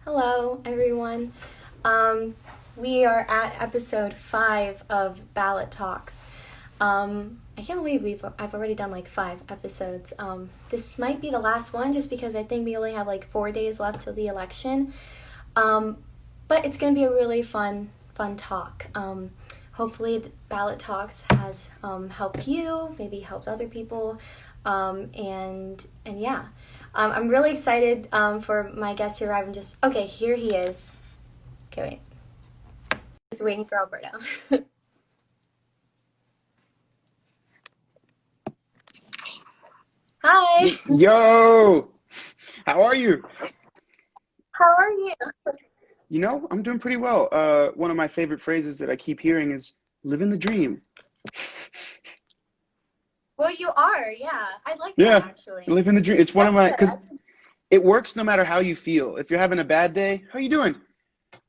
Hello, everyone. We are at episode 5 of Ballot Talks. I can't believe I've already done like 5 episodes. This might be the last one just because I think we only have like 4 days left till the election. But it's going to be a really fun talk. Hopefully, the Ballot Talks has helped you, maybe helped other people, and yeah. I'm really excited for my guest to arrive and okay, here he is. Okay, wait. Just waiting for Alberto. Hi. Yo, how are you? How are you? I'm doing pretty well. One of my favorite phrases that I keep hearing is living the dream. Well, you are, yeah. I like that, Yeah, actually. living the dream. It's one of That's my, good. because it works no matter how you feel. If you're having a bad day, how you doing?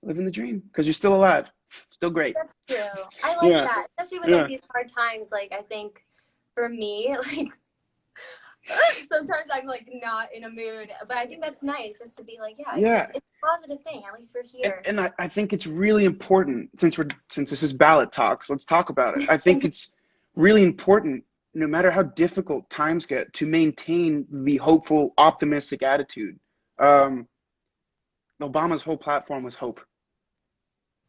Living the dream, because you're still alive. Still great. That's true. I like Yeah, that, especially with like yeah, these hard times. Like, I think for me, like sometimes I'm like not in a mood, but I think that's nice just to be like, yeah, yeah. it's a positive thing. At least we're here. And I think it's really important since this is ballot talks, let's talk about it. I think it's really important, no matter how difficult times get, to maintain the hopeful, optimistic attitude. Um, Obama's whole platform was hope.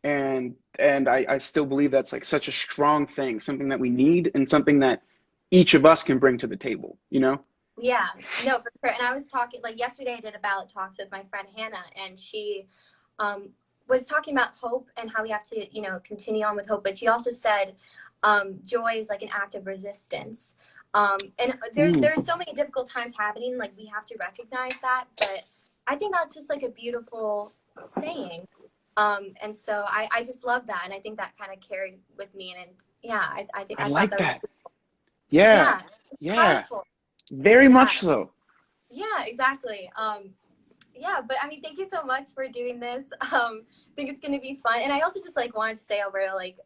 And I still believe that's like such a strong thing, something that we need and something that each of us can bring to the table, you know? Yeah, no, for sure. And I was talking, like yesterday, I did a ballot talks with my friend Hannah, and she was talking about hope and how we have to, continue on with hope. But she also said joy is like an act of resistance. And Ooh, there's so many difficult times happening, like we have to recognize that. But I think that's just like a beautiful saying. And so I just love that. And I think that kind of carried with me. And yeah, I I thought like that was, that. Yeah, yeah, yeah, powerful. very Yeah. much so. Yeah, exactly. Yeah, but I mean, thank you so much for doing this. I think it's going to be fun. And I also just like wanted to say, Alberto, like,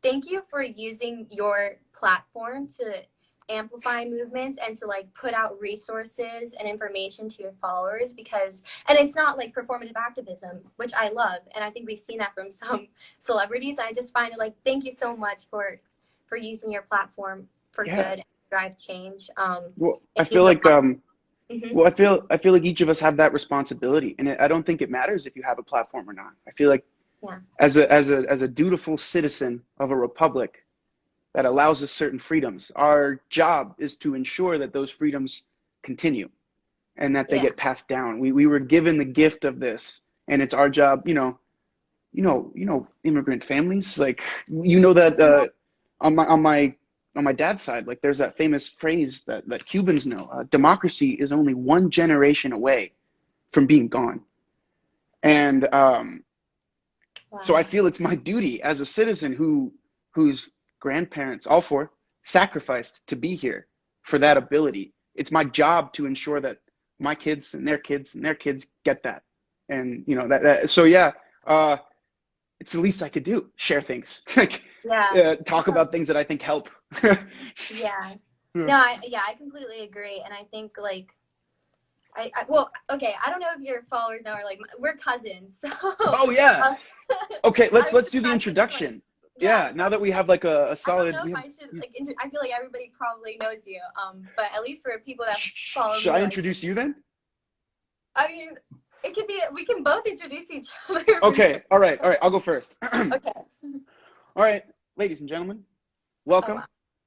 thank you for using your platform to amplify movements and to like put out resources and information to your followers and it's not like performative activism, which I love. And I think we've seen that from some celebrities. I just find it like, thank you so much for using your platform for good Yeah. and drive change. Well, I It feel means a like lot. Hmm. I feel like each of us have that responsibility, and I don't think it matters if you have a platform or not. I feel like Yeah. as a dutiful citizen of a republic that allows us certain freedoms, our job is to ensure that those freedoms continue and that they Yeah. get passed down. We were given the gift of this, and it's our job. Immigrant families, like that on my dad's side, like there's that famous phrase that Cubans know: democracy is only one generation away from being gone. And so I Wow. feel it's my duty as a citizen whose grandparents, all four, sacrificed to be here for that ability. It's my job to ensure that my kids and their kids and their kids get that. And that so yeah, it's the least I could do. Share things, like Yeah. talk about things that I think help. Yeah. Yeah. No, I completely agree. And I think like well, okay, I don't know if your followers know or like we're cousins. So Oh yeah. um, Okay, I was let's do the surprised to like introduction. yeah, Yeah, so now that we have like a I don't solid, know if we have. I should like I feel like everybody probably knows you. But at least for people that follow Should me, I like introduce you then? I mean, it could be we can both introduce each other for sure. Okay, all right, I'll go first. Okay. All right, ladies and gentlemen, Oh welcome, wow.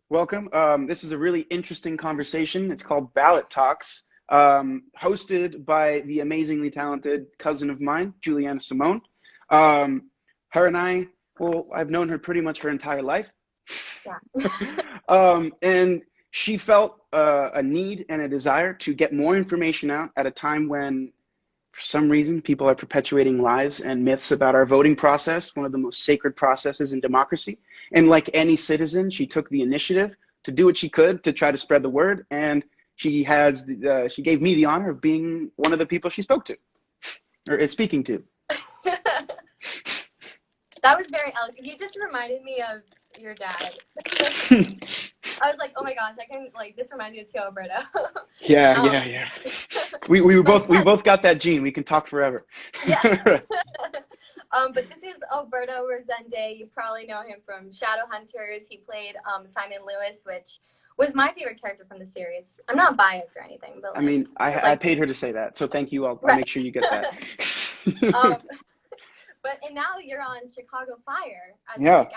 welcome. This is a really interesting conversation. It's called Ballot Talks, hosted by the amazingly talented cousin of mine, Juliana Simone. Her and I, well, I've known her pretty much her entire life. Yeah. And she felt a need and a desire to get more information out at a time when, for some reason, people are perpetuating lies and myths about our voting process, one of the most sacred processes in democracy. And like any citizen, she took the initiative to do what she could to try to spread the word. And she gave me the honor of being one of the people she spoke to or is speaking to. That was very eloquent. You just reminded me of your dad. I was like, oh my gosh, I can like this reminds me of Tio Alberto. Yeah, um, yeah, yeah. We but we yeah, both got that gene. We can talk forever. yeah. But this is Alberto Rosende. You probably know him from Shadowhunters. He played Simon Lewis, which was my favorite character from the series. I'm not biased or anything, but I like, mean, was I like paid her to say that, so thank you. I'll right. make sure you get that. um, but and now you're on Chicago Fire as a Yeah, Nick.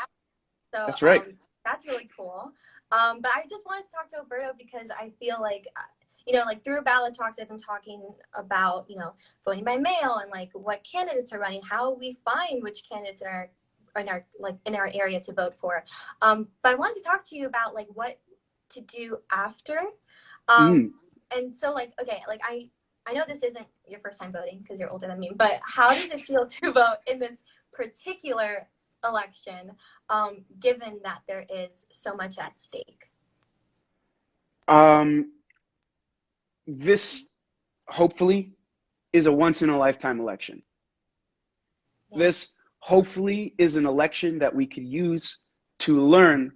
So that's right. that's really cool. But I just wanted to talk to Alberto because I feel like, like through Ballot Talks, I've been talking about, voting by mail and like what candidates are running, how we find which candidates are in our area to vote for. But I wanted to talk to you about like what to do after. Mm. And so like, okay, like I know this isn't your first time voting because you're older than me, but how does it feel to vote in this particular election, given that there is so much at stake? Um, this hopefully is a once in a lifetime election. Yeah. This hopefully is an election that we could use to learn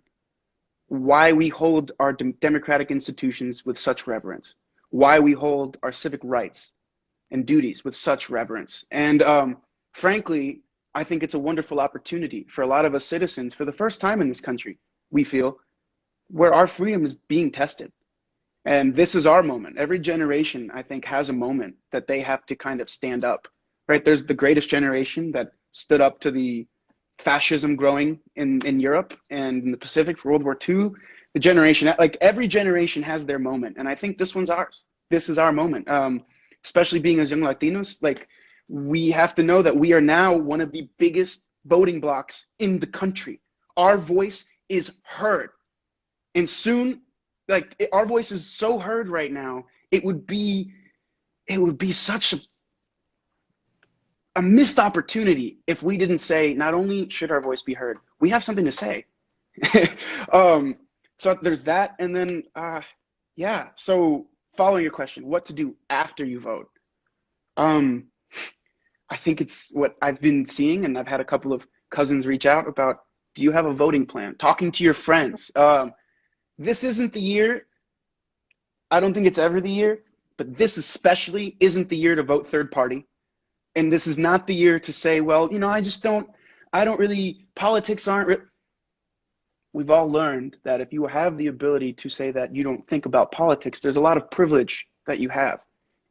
why we hold our democratic institutions with such reverence, why we hold our civic rights and duties with such reverence. And frankly, I think it's a wonderful opportunity for a lot of us citizens for the first time in this country, we feel, where our freedom is being tested. And this is our moment. Every generation, I think, has a moment that they have to kind of stand up, right? There's the greatest generation that stood up to the fascism growing in Europe and in the Pacific for World War II. The generation, like every generation has their moment. And I think this one's ours. This is our moment. Especially being as young Latinos, like we have to know that we are now one of the biggest voting blocks in the country. Our voice is heard. And soon, like our voice is so heard right now, it would be such a missed opportunity if we didn't say, not only should our voice be heard, we have something to say. So there's that. And then, yeah. So following your question, what to do after you vote? I think it's what I've been seeing, and I've had a couple of cousins reach out about, do you have a voting plan? Talking to your friends. This isn't the year. I don't think it's ever the year, but this especially isn't the year to vote third party. And this is not the year to say, well, I don't really, politics aren't. We've all learned that if you have the ability to say that you don't think about politics, there's a lot of privilege that you have.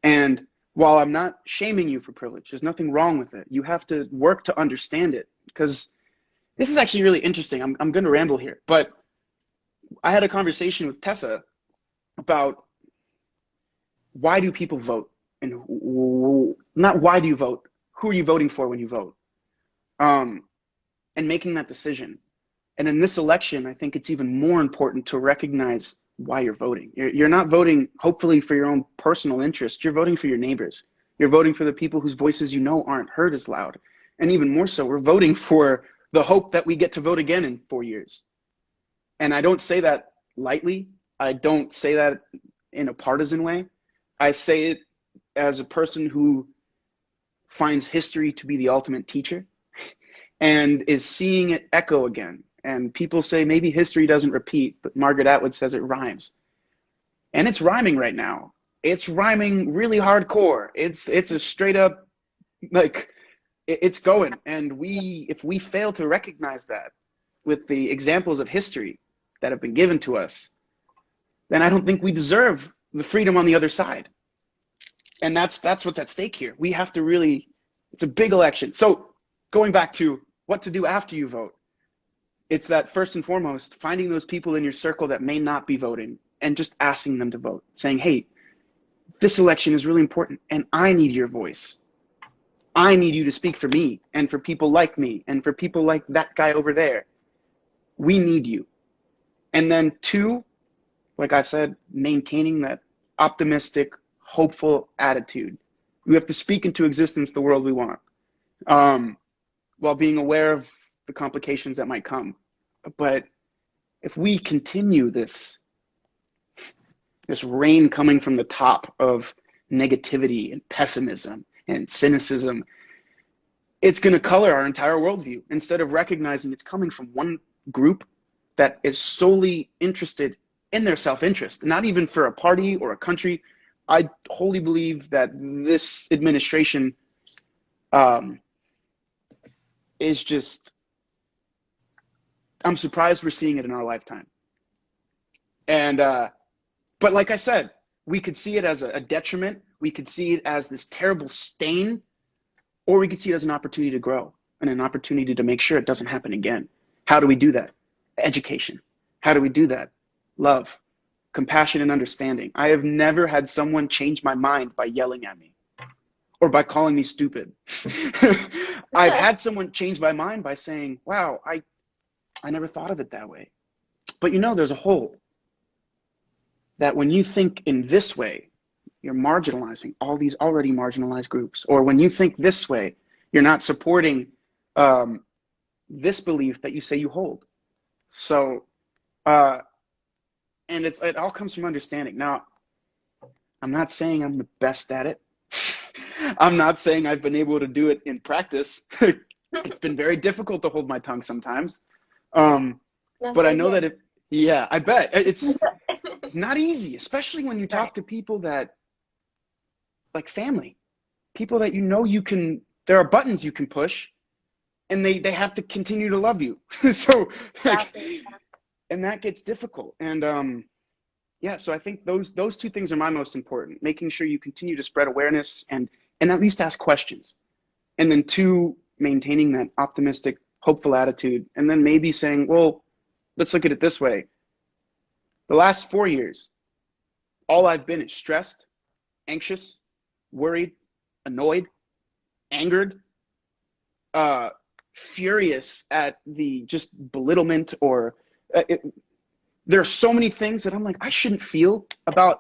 And while I'm not shaming you for privilege, there's nothing wrong with it. You have to work to understand it, because this is actually really interesting. I'm going to ramble here, but I had a conversation with Tessa about why do people vote, and not why do you vote, who are you voting for when you vote, and making that decision. And in this election, I think it's even more important to recognize why you're voting. You're not voting, hopefully, for your own personal interest. You're voting for your neighbors. You're voting for the people whose voices aren't heard as loud. And even more so, we're voting for the hope that we get to vote again in 4 years. And I don't say that lightly. I don't say that in a partisan way. I say it as a person who finds history to be the ultimate teacher and is seeing it echo again. And people say maybe history doesn't repeat, but Margaret Atwood says it rhymes. And it's rhyming right now. It's rhyming really hardcore. It's a straight up, like, it's going. And if we fail to recognize that with the examples of history that have been given to us, then I don't think we deserve the freedom on the other side. And that's what's at stake here. We have to really, it's a big election. So going back to what to do after you vote, it's that first and foremost, finding those people in your circle that may not be voting and just asking them to vote, saying, hey, this election is really important and I need your voice. I need you to speak for me and for people like me and for people like that guy over there. We need you. And then two, like I said, maintaining that optimistic, hopeful attitude. We have to speak into existence the world we want, while being aware of the complications that might come. But if we continue this rain coming from the top of negativity and pessimism and cynicism, it's going to color our entire worldview instead of recognizing it's coming from one group that is solely interested in their self-interest, not even for a party or a country. I wholly believe that this administration is just, I'm surprised we're seeing it in our lifetime. And, but like I said, we could see it as a detriment. We could see it as this terrible stain, or we could see it as an opportunity to grow and an opportunity to make sure it doesn't happen again. How do we do that? Education. How do we do that? Love, compassion, and understanding. I have never had someone change my mind by yelling at me or by calling me stupid. I've had someone change my mind by saying, wow, I never thought of it that way. But you know, there's a hole that when you think in this way, you're marginalizing all these already marginalized groups. Or when you think this way, you're not supporting this belief that you say you hold. So, and it all comes from understanding. Now, I'm not saying I'm the best at it. I'm not saying I've been able to do it in practice. It's been very difficult to hold my tongue sometimes. But I know that yeah, I bet it's not easy, especially when you talk to people that, like family, people that you know there are buttons you can push, and they have to continue to love you. So, and that gets difficult. And yeah, so I think those two things are my most important: making sure you continue to spread awareness and at least ask questions, and then two, maintaining that optimistic, hopeful attitude, and then maybe saying, well, let's look at it this way. The last 4 years, all I've been is stressed, anxious, worried, annoyed, angered, furious at the just belittlement or there are so many things that I'm like, I shouldn't feel about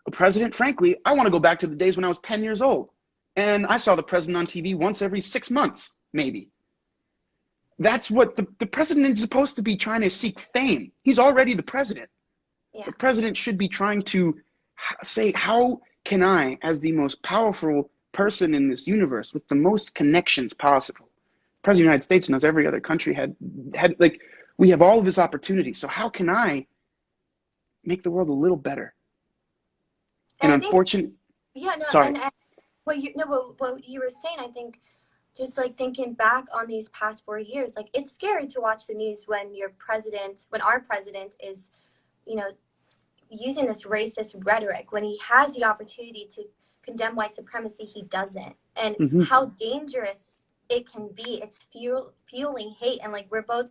a president. Frankly, I want to go back to the days when I was 10 years old and I saw the president on TV once every 6 months, maybe. That's what the president is supposed to be, trying to seek fame. He's already the president. Yeah. The president should be trying to say, how can I, as the most powerful person in this universe with the most connections possible? The president of the United States knows every other country had like, we have all of this opportunity. So how can I make the world a little better? And unfortunately, yeah, no, sorry. And what you were saying, I think, just like thinking back on these past 4 years, like it's scary to watch the news when our president is, you know, using this racist rhetoric when he has the opportunity to condemn white supremacy, he doesn't. And how dangerous it can be. It's fueling hate. And like, we're both,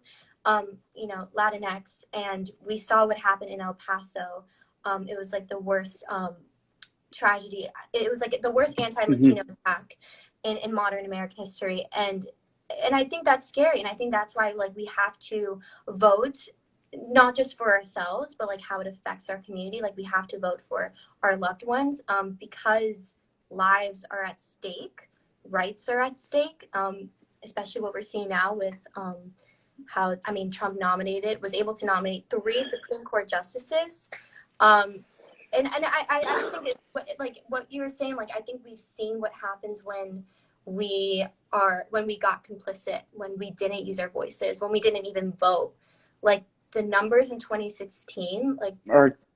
you know, Latinx, and we saw what happened in El Paso. It was like the worst tragedy. It was like the worst anti-Latino attack in modern American history. And I think that's scary. And I think that's why, like, we have to vote, not just for ourselves, but like how it affects our community. Like, we have to vote for our loved ones, because lives are at stake, rights are at stake, especially what we're seeing now with how, I mean, Trump was able to nominate 3 Supreme Court justices. And I just think like what you were saying, like, I think we've seen what happens when we got complicit, when we didn't use our voices, when we didn't even vote. Like, the numbers in 2016, like,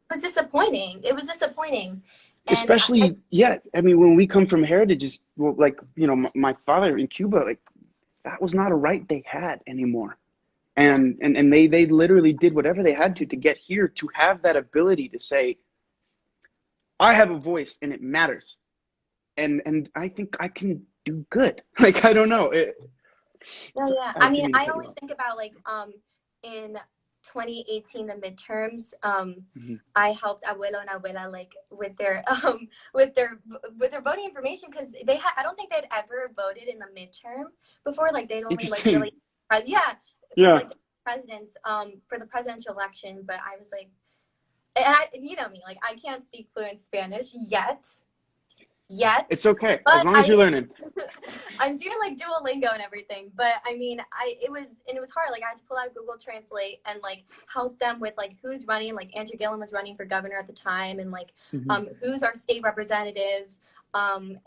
was disappointing. It was disappointing. And especially, yeah, I mean, when we come from heritages, well, like, you know, my father in Cuba, like, that was not a right they had anymore. And they literally did whatever they had to get here, to have that ability to say, I have a voice and it matters. And I think I can do good. Like, I don't know. Yeah. I mean, I always think about, like, in 2018, the midterms, I helped abuelo and abuela, like, with their voting information, because I don't think they'd ever voted in the midterm before. Like, they'd only, like, really, like, presidents, for the presidential election. But I was like, and you know me, like, I can't speak fluent Spanish yet. It's okay, as long as you're learning. I'm doing, like, Duolingo and everything, but I mean, it was hard. Like, I had to pull out Google Translate and, like, help them with, like, who's running. Like, Andrew Gillum was running for governor at the time, and, like, who's our state representatives. And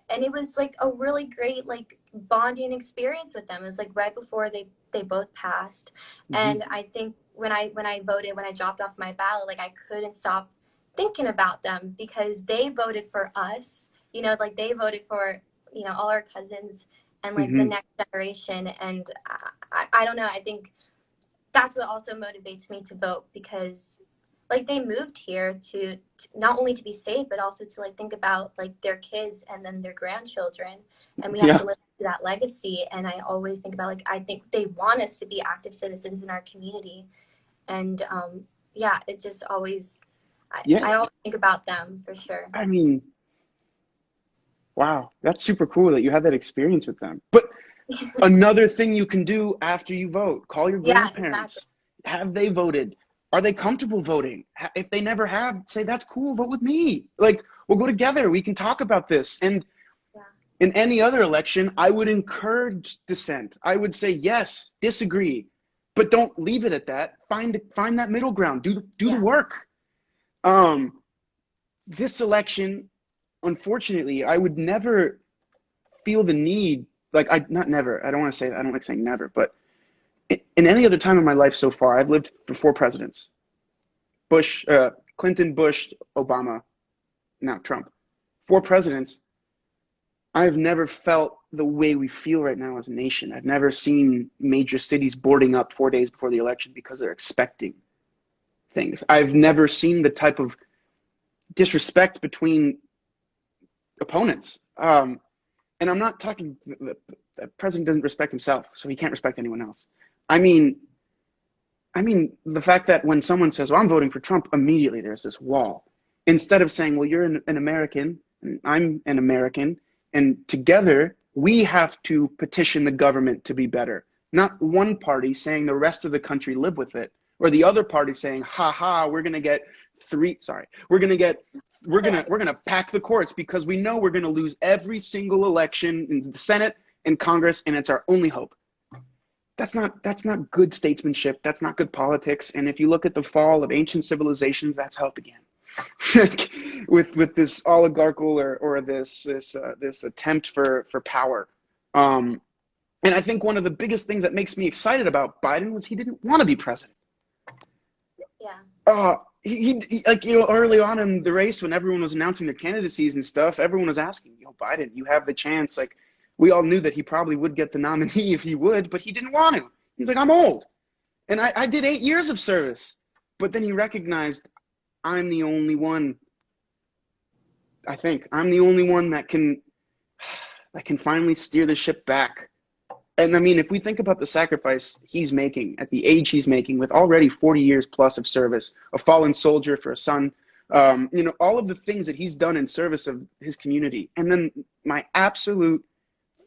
it was, like, a really great, like, bonding experience with them. It was, like, right before they both passed. And I think when I voted, when I dropped off my ballot, like I couldn't stop thinking about them because they voted for us, you know, like they voted for, you know, all our cousins and like the Hmm. next generation. And I don't know, I think that's what also motivates me to vote because like they moved here to not only to be safe but also to like think about like their kids and then their grandchildren, and we have Yeah. to live up to that legacy. And I always think about like I think they want us to be active citizens in our community. And yeah, it just always Yeah. I always think about them for sure. I mean, wow, that's super cool that you had that experience with them. But another thing you can do after you vote, call your Yeah, exactly. grandparents. Have they voted? Are they comfortable voting? If they never have, say, that's cool, vote with me. Like, we'll go together. We can talk about this. And Yeah, in any other election, I would encourage dissent. I would say, yes, disagree, but don't leave it at that. Find that middle ground. Do the yeah, work. This election, unfortunately, I would never feel the need, like I not never. I don't want to say that. I don't like saying never, but in any other time in my life so far, I've lived for 4 presidents: Bush, Clinton, Bush, Obama, now Trump. 4 presidents. I've never felt the way we feel right now as a nation. I've never seen major cities boarding up 4 days before the election because they're expecting things. I've never seen the type of disrespect between opponents. And I'm not talking, the president doesn't respect himself, so he can't respect anyone else. I mean, the fact that when someone says, well, I'm voting for Trump, immediately there's this wall. Instead of saying, well, you're an American, and I'm an American, and together we have to petition the government to be better. Not one party saying the rest of the country live with it, or the other party saying, ha ha, we're gonna get we're gonna pack the courts because we know we're gonna lose every single election in the Senate and Congress, and it's our only hope. That's not good statesmanship. That's not good politics. And if you look at the fall of ancient civilizations, that's how it began. with this oligarchical or this attempt for power. And I think one of the biggest things that makes me excited about Biden was he didn't want to be president. yeah, He like, you know, early on in the race when everyone was announcing their candidacies and stuff, everyone was asking, you know, Biden, you have the chance. Like, we all knew that he probably would get the nominee if he would, but he didn't want to. He's like, I'm old, and I did 8 years of service. But then he recognized, I'm the only one. I think I'm the only one that can finally steer the ship back. And I mean, if we think about the sacrifice he's making at the age he's making, with already 40 years plus of service, a fallen soldier for a son, you know, all of the things that he's done in service of his community. And then my absolute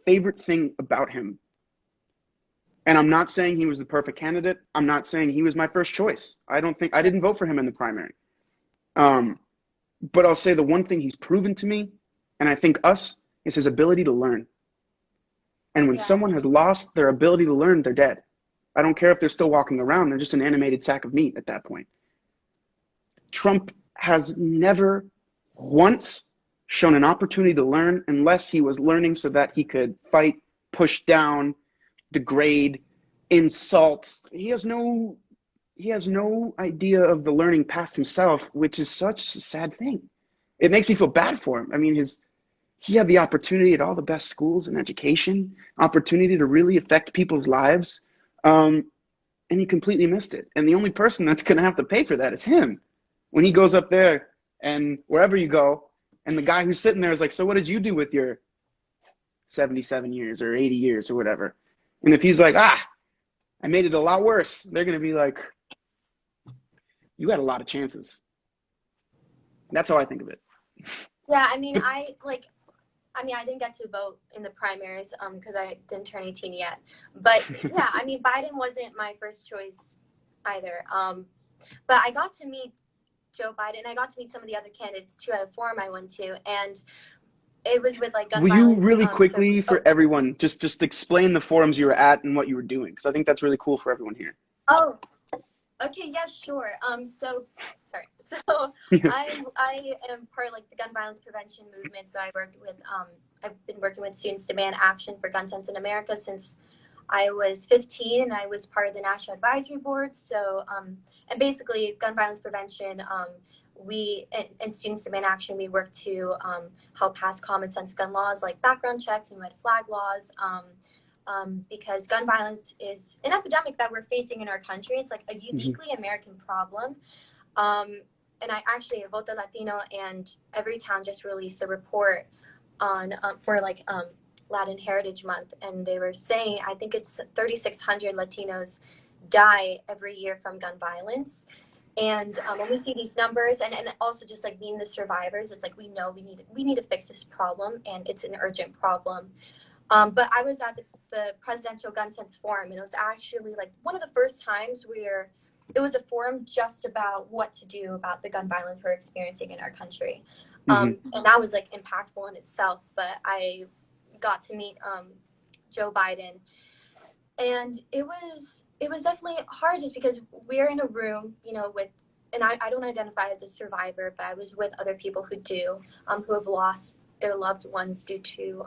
favorite thing about him, and I'm not saying he was the perfect candidate. I'm not saying he was my first choice. I didn't vote for him in the primary. Um, but I'll say the one thing he's proven to me, and I think us, is his ability to learn. And when yeah, someone has lost their ability to learn, they're dead. I don't care if they're still walking around, they're just an animated sack of meat at that point. Trump has never once shown an opportunity to learn unless he was learning so that he could fight, push down, degrade, insult. He has no idea of the learning past himself, which is such a sad thing. It makes me feel bad for him. I mean, he had the opportunity at all the best schools and education, opportunity to really affect people's lives, and he completely missed it. And the only person that's going to have to pay for that is him. When he goes up there and wherever you go, and the guy who's sitting there is like, so what did you do with your 77 years or 80 years or whatever? And if he's like, I made it a lot worse, they're going to be like, you had a lot of chances. That's how I think of it. yeah. I mean, But I didn't get to vote in the primaries because I didn't turn 18 yet. But yeah, I mean, Biden wasn't my first choice either. But I got to meet Joe Biden. I got to meet some of the other candidates too at a forum I went to, and it was with like gun will you violence. really quickly, for everyone, just explain the forums you were at and what you were doing? Because I think that's really cool for everyone here. Oh, okay, yeah, sure. So sorry. So I am part of like the gun violence prevention movement. So I've been working with Students Demand Action for Gun Sense in America since I was 15 and I was part of the National Advisory Board. So, and basically, gun violence prevention, we, and Students Demand Action, we work to help pass common sense gun laws like background checks and red flag laws. Because gun violence is an epidemic that we're facing in our country. It's like a uniquely American problem. And I actually, Voto Latino and every town just released a report on for like Latin Heritage Month, and they were saying I think it's 3,600 Latinos die every year from gun violence. And when we see these numbers, and also just like being the survivors, it's like we know we need to fix this problem, and it's an urgent problem. But I was at the Presidential Gun Sense Forum, and it was actually like one of the first times where it was a forum just about what to do about the gun violence we're experiencing in our country. And that was like impactful in itself. But I got to meet Joe Biden, and it was definitely hard just because we're in a room, you know, with, and I don't identify as a survivor, but I was with other people who do, who have lost their loved ones due to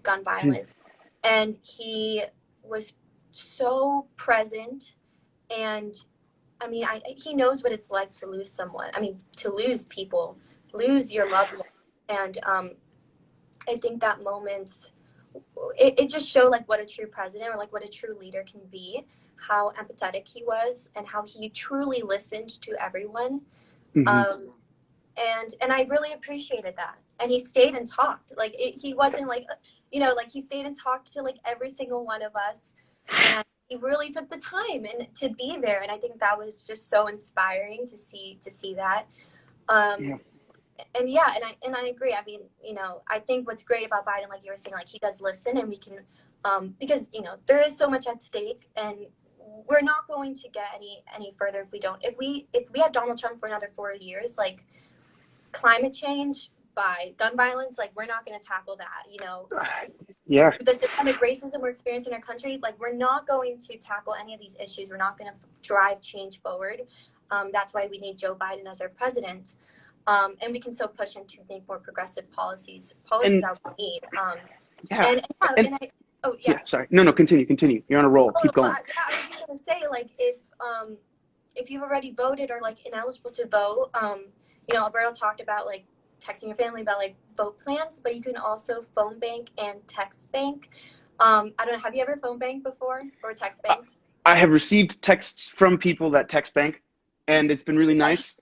gun violence. And he was so present, and I mean, he knows what it's like to lose someone. I mean, to lose people, lose your loved ones. And I think that moment, it just showed like what a true president or like what a true leader can be, how empathetic he was, and how he truly listened to everyone. And I really appreciated that. And he stayed and talked. Like he wasn't like, you know, like he stayed and talked to like every single one of us, and he really took the time and to be there. And I think that was just so inspiring to see that. And yeah, and I agree. I mean, you know, I think what's great about Biden, like you were saying, like he does listen, and we can, because you know there is so much at stake, and we're not going to get any further if we don't. If we have Donald Trump for another 4 years, like climate change by gun violence, like we're not going to tackle that. You know, the systemic racism we're experiencing in our country, like we're not going to tackle any of these issues. We're not going to drive change forward. That's why we need Joe Biden as our president. And we can still push him to make more progressive policies that we need. Sorry. No, continue. You're on a roll. Keep going. I was just going to say, like, if you've already voted or like ineligible to vote, you know, Alberto talked about like texting your family about like vote plans, but you can also phone bank and text bank. I don't know. Have you ever phone banked before or text banked? I have received texts from people that text bank, and it's been really nice.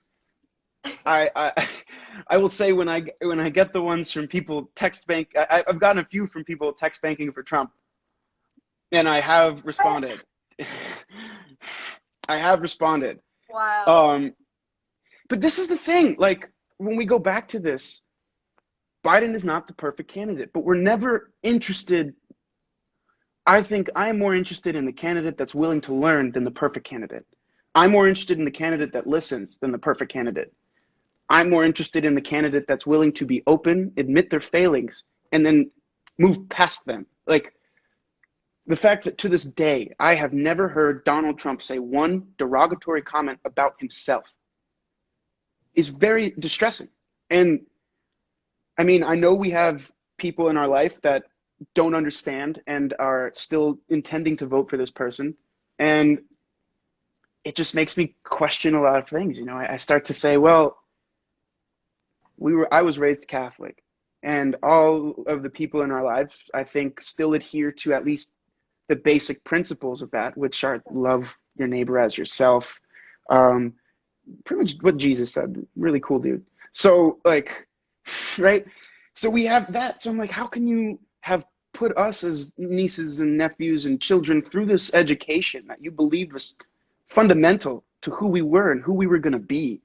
I will say when I get the ones from people text bank, I've gotten a few from people text banking for Trump, and I have responded. Wow. But this is the thing, like when we go back to this, Biden is not the perfect candidate, but we're never interested. I think I am more interested in the candidate that's willing to learn than the perfect candidate. I'm more interested in the candidate that listens than the perfect candidate. I'm more interested in the candidate that's willing to be open, admit their failings, and then move past them. Like the fact that to this day, I have never heard Donald Trump say one derogatory comment about himself is very distressing. And I mean, I know we have people in our life that don't understand and are still intending to vote for this person. And it just makes me question a lot of things. You know, I start to say, well, I was raised Catholic, and all of the people in our lives, I think, still adhere to at least the basic principles of that, which are love your neighbor as yourself. Pretty much what Jesus said. Really cool dude. So like, right? So we have that. So I'm like, how can you have put us as nieces and nephews and children through this education that you believed was fundamental to who we were and who we were going to be,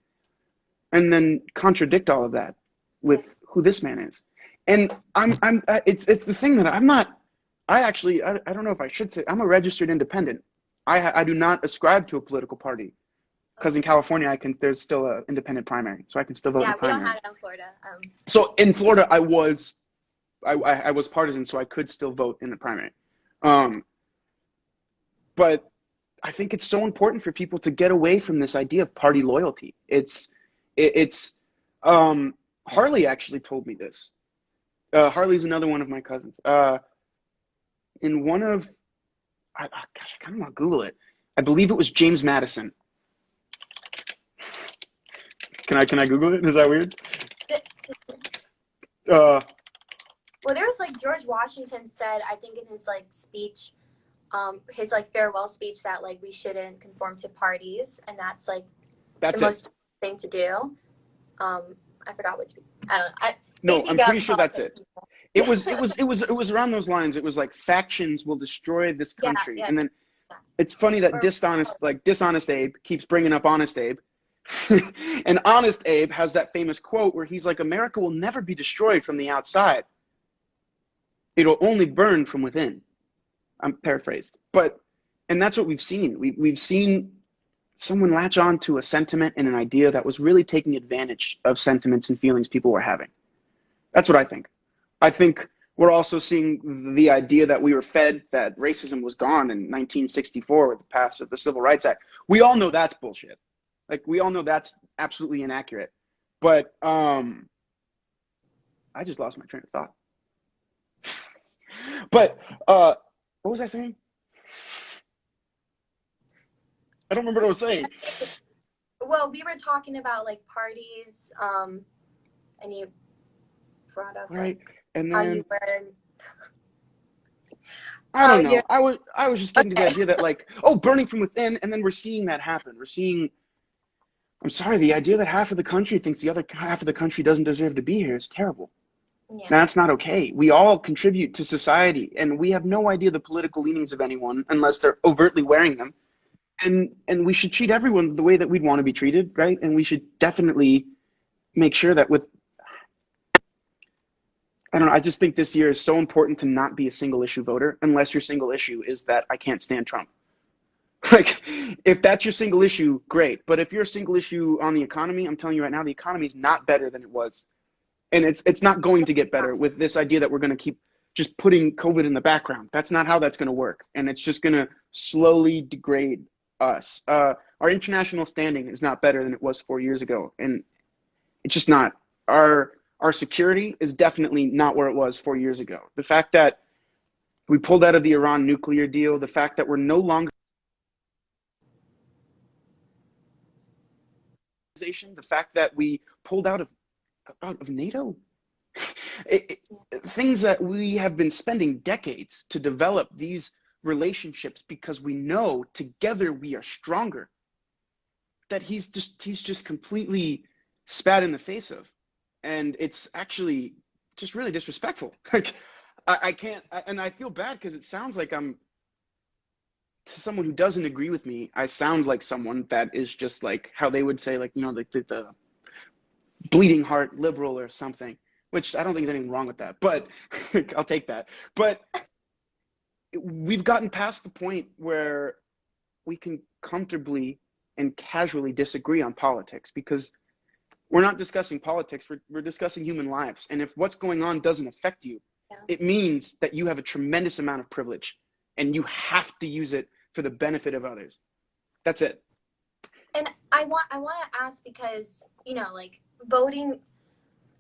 and then contradict all of that with who this man is? And it's the thing that I don't know if I should say, I'm a registered independent. I do not ascribe to a political party, because in California there's still an independent primary, so I can still vote in the primary. Yeah, we don't have it in Florida. So in Florida, I was partisan, so I could still vote in the primary. But I think it's so important for people to get away from this idea of party loyalty. Harley actually told me this. Harley's another one of my cousins. In one of gosh, I kind of want to Google it. I believe it was James Madison. Can I Google it? Is that weird? Uh, Well, there was like George Washington said, I think in his like speech, his like farewell speech, that like we shouldn't conform to parties, and that's like the that's it. most thing to do. I forgot what speech. I don't know. No, I'm pretty sure that's it. People. It was around those lines. It was like factions will destroy this country, Yeah. and then it's funny that dishonest Abe keeps bringing up Honest Abe. And Honest Abe has that famous quote where he's like, America will never be destroyed from the outside. It'll only burn from within. I'm paraphrased. And that's what we've seen. We've seen someone latch on to a sentiment and an idea that was really taking advantage of sentiments and feelings people were having. That's what I think. I think we're also seeing the idea that we were fed that racism was gone in 1964 with the passage of the Civil Rights Act. We all know that's bullshit. Like, we all know that's absolutely inaccurate. But I just lost my train of thought. But what was I saying? I don't remember what I was saying. Well, we were talking about like parties, and you brought up right, and how then you were. I don't know. I was just getting to the idea that like, burning from within, and then we're seeing that happen. We're seeing. I'm sorry, the idea that half of the country thinks the other half of the country doesn't deserve to be here is terrible. Yeah. That's not okay. We all contribute to society, and we have no idea the political leanings of anyone unless they're overtly wearing them. And we should treat everyone the way that we'd want to be treated, right? And we should definitely make sure that I don't know, I just think this year is so important to not be a single issue voter unless your single issue is that I can't stand Trump. Like, if that's your single issue, great. But if you're a single issue on the economy, I'm telling you right now, the economy is not better than it was. And it's not going to get better with this idea that we're going to keep just putting COVID in the background. That's not how that's going to work. And it's just going to slowly degrade us. Our international standing is not better than it was 4 years ago. And it's just not. Our security is definitely not where it was 4 years ago. The fact that we pulled out of the Iran nuclear deal, the fact that we're no longer the fact that we pulled out of NATO, things that we have been spending decades to develop these relationships because we know together we are stronger, that he's just completely spat in the face of. And it's actually just really disrespectful. Like, I can't, and I feel bad because it sounds like I'm, to someone who doesn't agree with me, I sound like someone that is just like how they would say, like, you know, the bleeding heart liberal or something, which I don't think there's anything wrong with that, but I'll take that. But we've gotten past the point where we can comfortably and casually disagree on politics, because we're not discussing politics, we're discussing human lives. And if what's going on doesn't affect you, it means that you have a tremendous amount of privilege and you have to use it for the benefit of others. That's it. And I want to ask, because, you know, like, voting,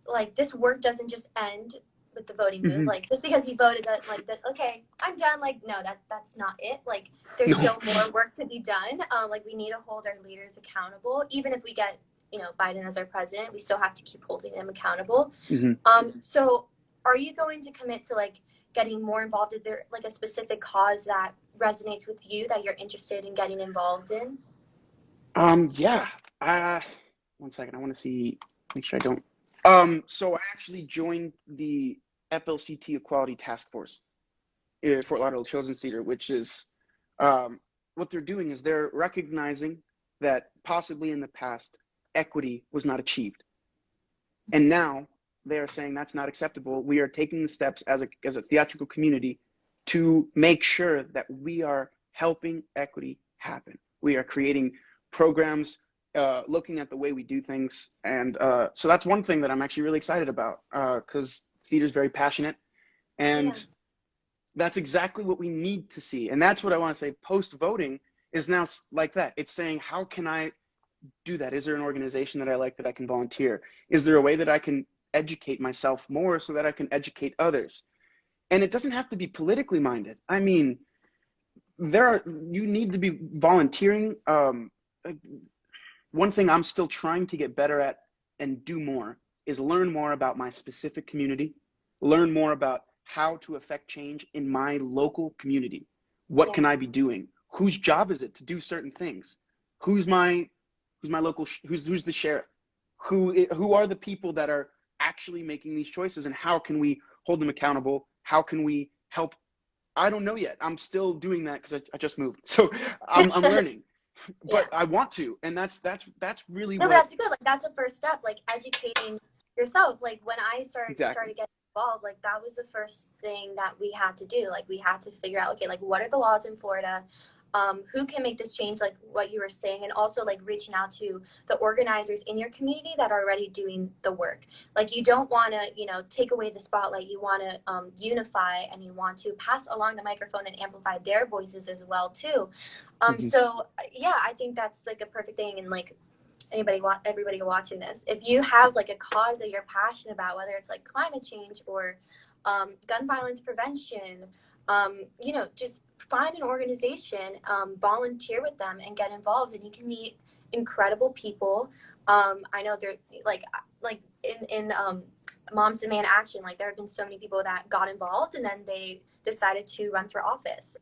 like, this work doesn't just end with the voting booth. Like, just because you voted that, like, that, okay, I'm done. Like, no, that's not it. Like, there's still more work to be done. Like, we need to hold our leaders accountable. Even if we get, you know, Biden as our president, we still have to keep holding them accountable. So are you going to commit to, like, getting more involved? Is there, like, a specific cause that resonates with you that you're interested in getting involved in? Yeah. 1 second. I want to see, make sure I don't. So I actually joined the FLCT Equality Task Force at Fort Lauderdale Children's Theater, which is, what they're doing is they're recognizing that possibly in the past, equity was not achieved. And now they are saying that's not acceptable. We are taking the steps as a theatrical community to make sure that we are helping equity happen. We are creating programs, looking at the way we do things. And so that's one thing that I'm actually really excited about, because theater is very passionate. And that's exactly what we need to see. And that's what I want to say. Post-voting is now like that. It's saying, how can I do that? Is there an organization that I like that I can volunteer? Is there a way that I can educate myself more so that I can educate others? And it doesn't have to be politically minded. I mean, you need to be volunteering. One thing I'm still trying to get better at and do more is learn more about my specific community, learn more about how to affect change in my local community. What Yeah. can I be doing? Whose job is it to do certain things? Who's my local who's the sheriff? Who are the people that are actually making these choices, and how can we hold them accountable? How can we help? I don't know yet. I'm still doing that because I just moved. So I'm learning. Yeah. But I want to, and that's really No, but what that's good. Like that's a first step, like educating yourself. Like when I exactly. started getting involved, like that was the first thing that we had to do. Like we had to figure out, okay, like what are the laws in Florida? Who can make this change, like what you were saying, and also like reaching out to the organizers in your community that are already doing the work. Like you don't want to, take away the spotlight. You want to unify, and you want to pass along the microphone and amplify their voices as well too. Mm-hmm. So yeah, I think that's like a perfect thing, and like everybody watching this, if you have like a cause that you're passionate about, whether it's like climate change or gun violence prevention, just find an organization, volunteer with them, and get involved, and you can meet incredible people. I know they're like in Moms Demand Action, like there have been so many people that got involved and then they decided to run for office.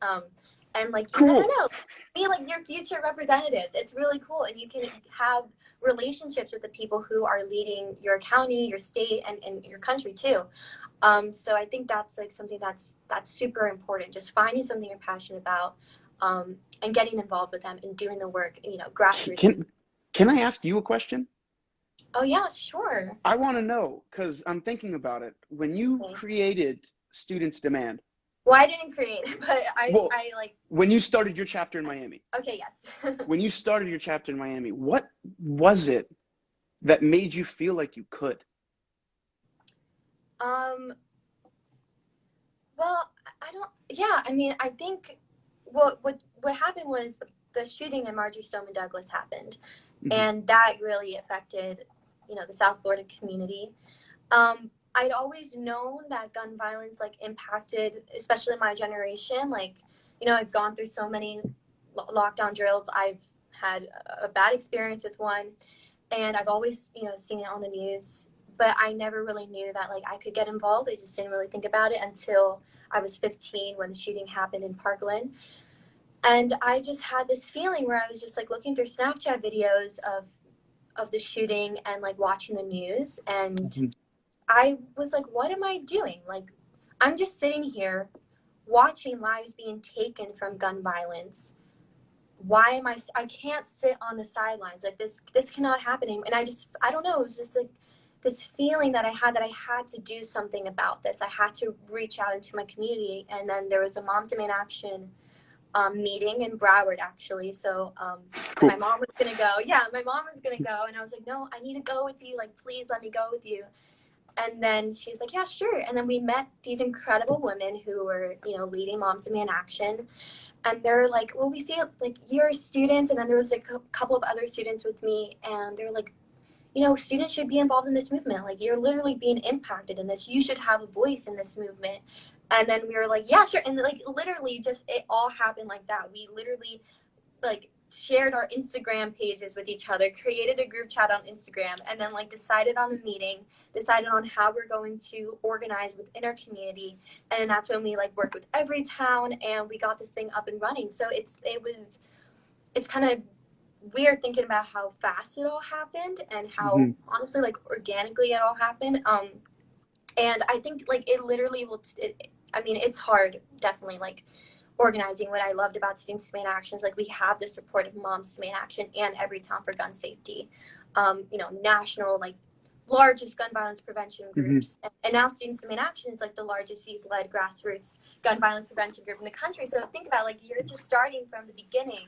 And like you never Cool. know, be like your future representatives. It's really cool, and you can have relationships with the people who are leading your county, your state, and your country too. So I think that's like something that's super important. Just finding something you're passionate about, and getting involved with them and doing the work. Grassroots. Can I ask you a question? Oh yeah, sure. I want to know because I'm thinking about it. When you Okay. created Students Demand, Well, I didn't create it, but well, I like. when you started your chapter in Miami, Okay, yes. when you started your chapter in Miami, what was it that made you feel like you could? um. Well, I don't. Yeah, I mean, I think what happened was the shooting in Marjorie Stoneman Douglas happened, Mm-hmm. and that really affected, the South Florida community. I'd always known that gun violence like impacted, especially my generation. Like, I've gone through so many lockdown drills. I've had a bad experience with one, and I've always, seen it on the news. But I never really knew that like I could get involved. I just didn't really think about it until I was 15 when the shooting happened in Parkland. And I just had this feeling where I was just like looking through Snapchat videos of the shooting and like watching the news, and Mm-hmm. I was like, what am I doing? Like, I'm just sitting here watching lives being taken from gun violence. Why am I can't sit on the sidelines. Like this cannot happen. And I don't know. It was just like this feeling that I had to do something about this. I had to reach out into my community. And then there was a Mom Demand Action meeting in Broward, actually. So, and my Cool. mom was going to go. Yeah, my mom was going to go. And I was like, no, I need to go with you. Like, please let me go with you. And then she's like, yeah, sure. And then we met these incredible women who were, leading Moms Demand Action. And they're like, well, we see like you're a student. And then there was like a couple of other students with me. And they're like, students should be involved in this movement. Like you're literally being impacted in this. You should have a voice in this movement. And then we were like, yeah, sure. And like literally just it all happened like that. We literally like shared our Instagram pages with each other, created a group chat on Instagram, and then like decided on a meeting, decided on how we're going to organize within our community. And then that's when we like worked with every town and we got this thing up and running. So it's kind of weird thinking about how fast it all happened and how Mm-hmm. honestly like organically it all happened. And I think like it literally I mean, it's hard, definitely, like organizing. What I loved about Students Demand Action is like we have the support of Moms Demand Action and Every Town for Gun Safety, national, like largest gun violence prevention Mm-hmm. groups. And now Students Demand Action is like the largest youth-led grassroots gun violence prevention group in the country. So think about like you're just starting from the beginning,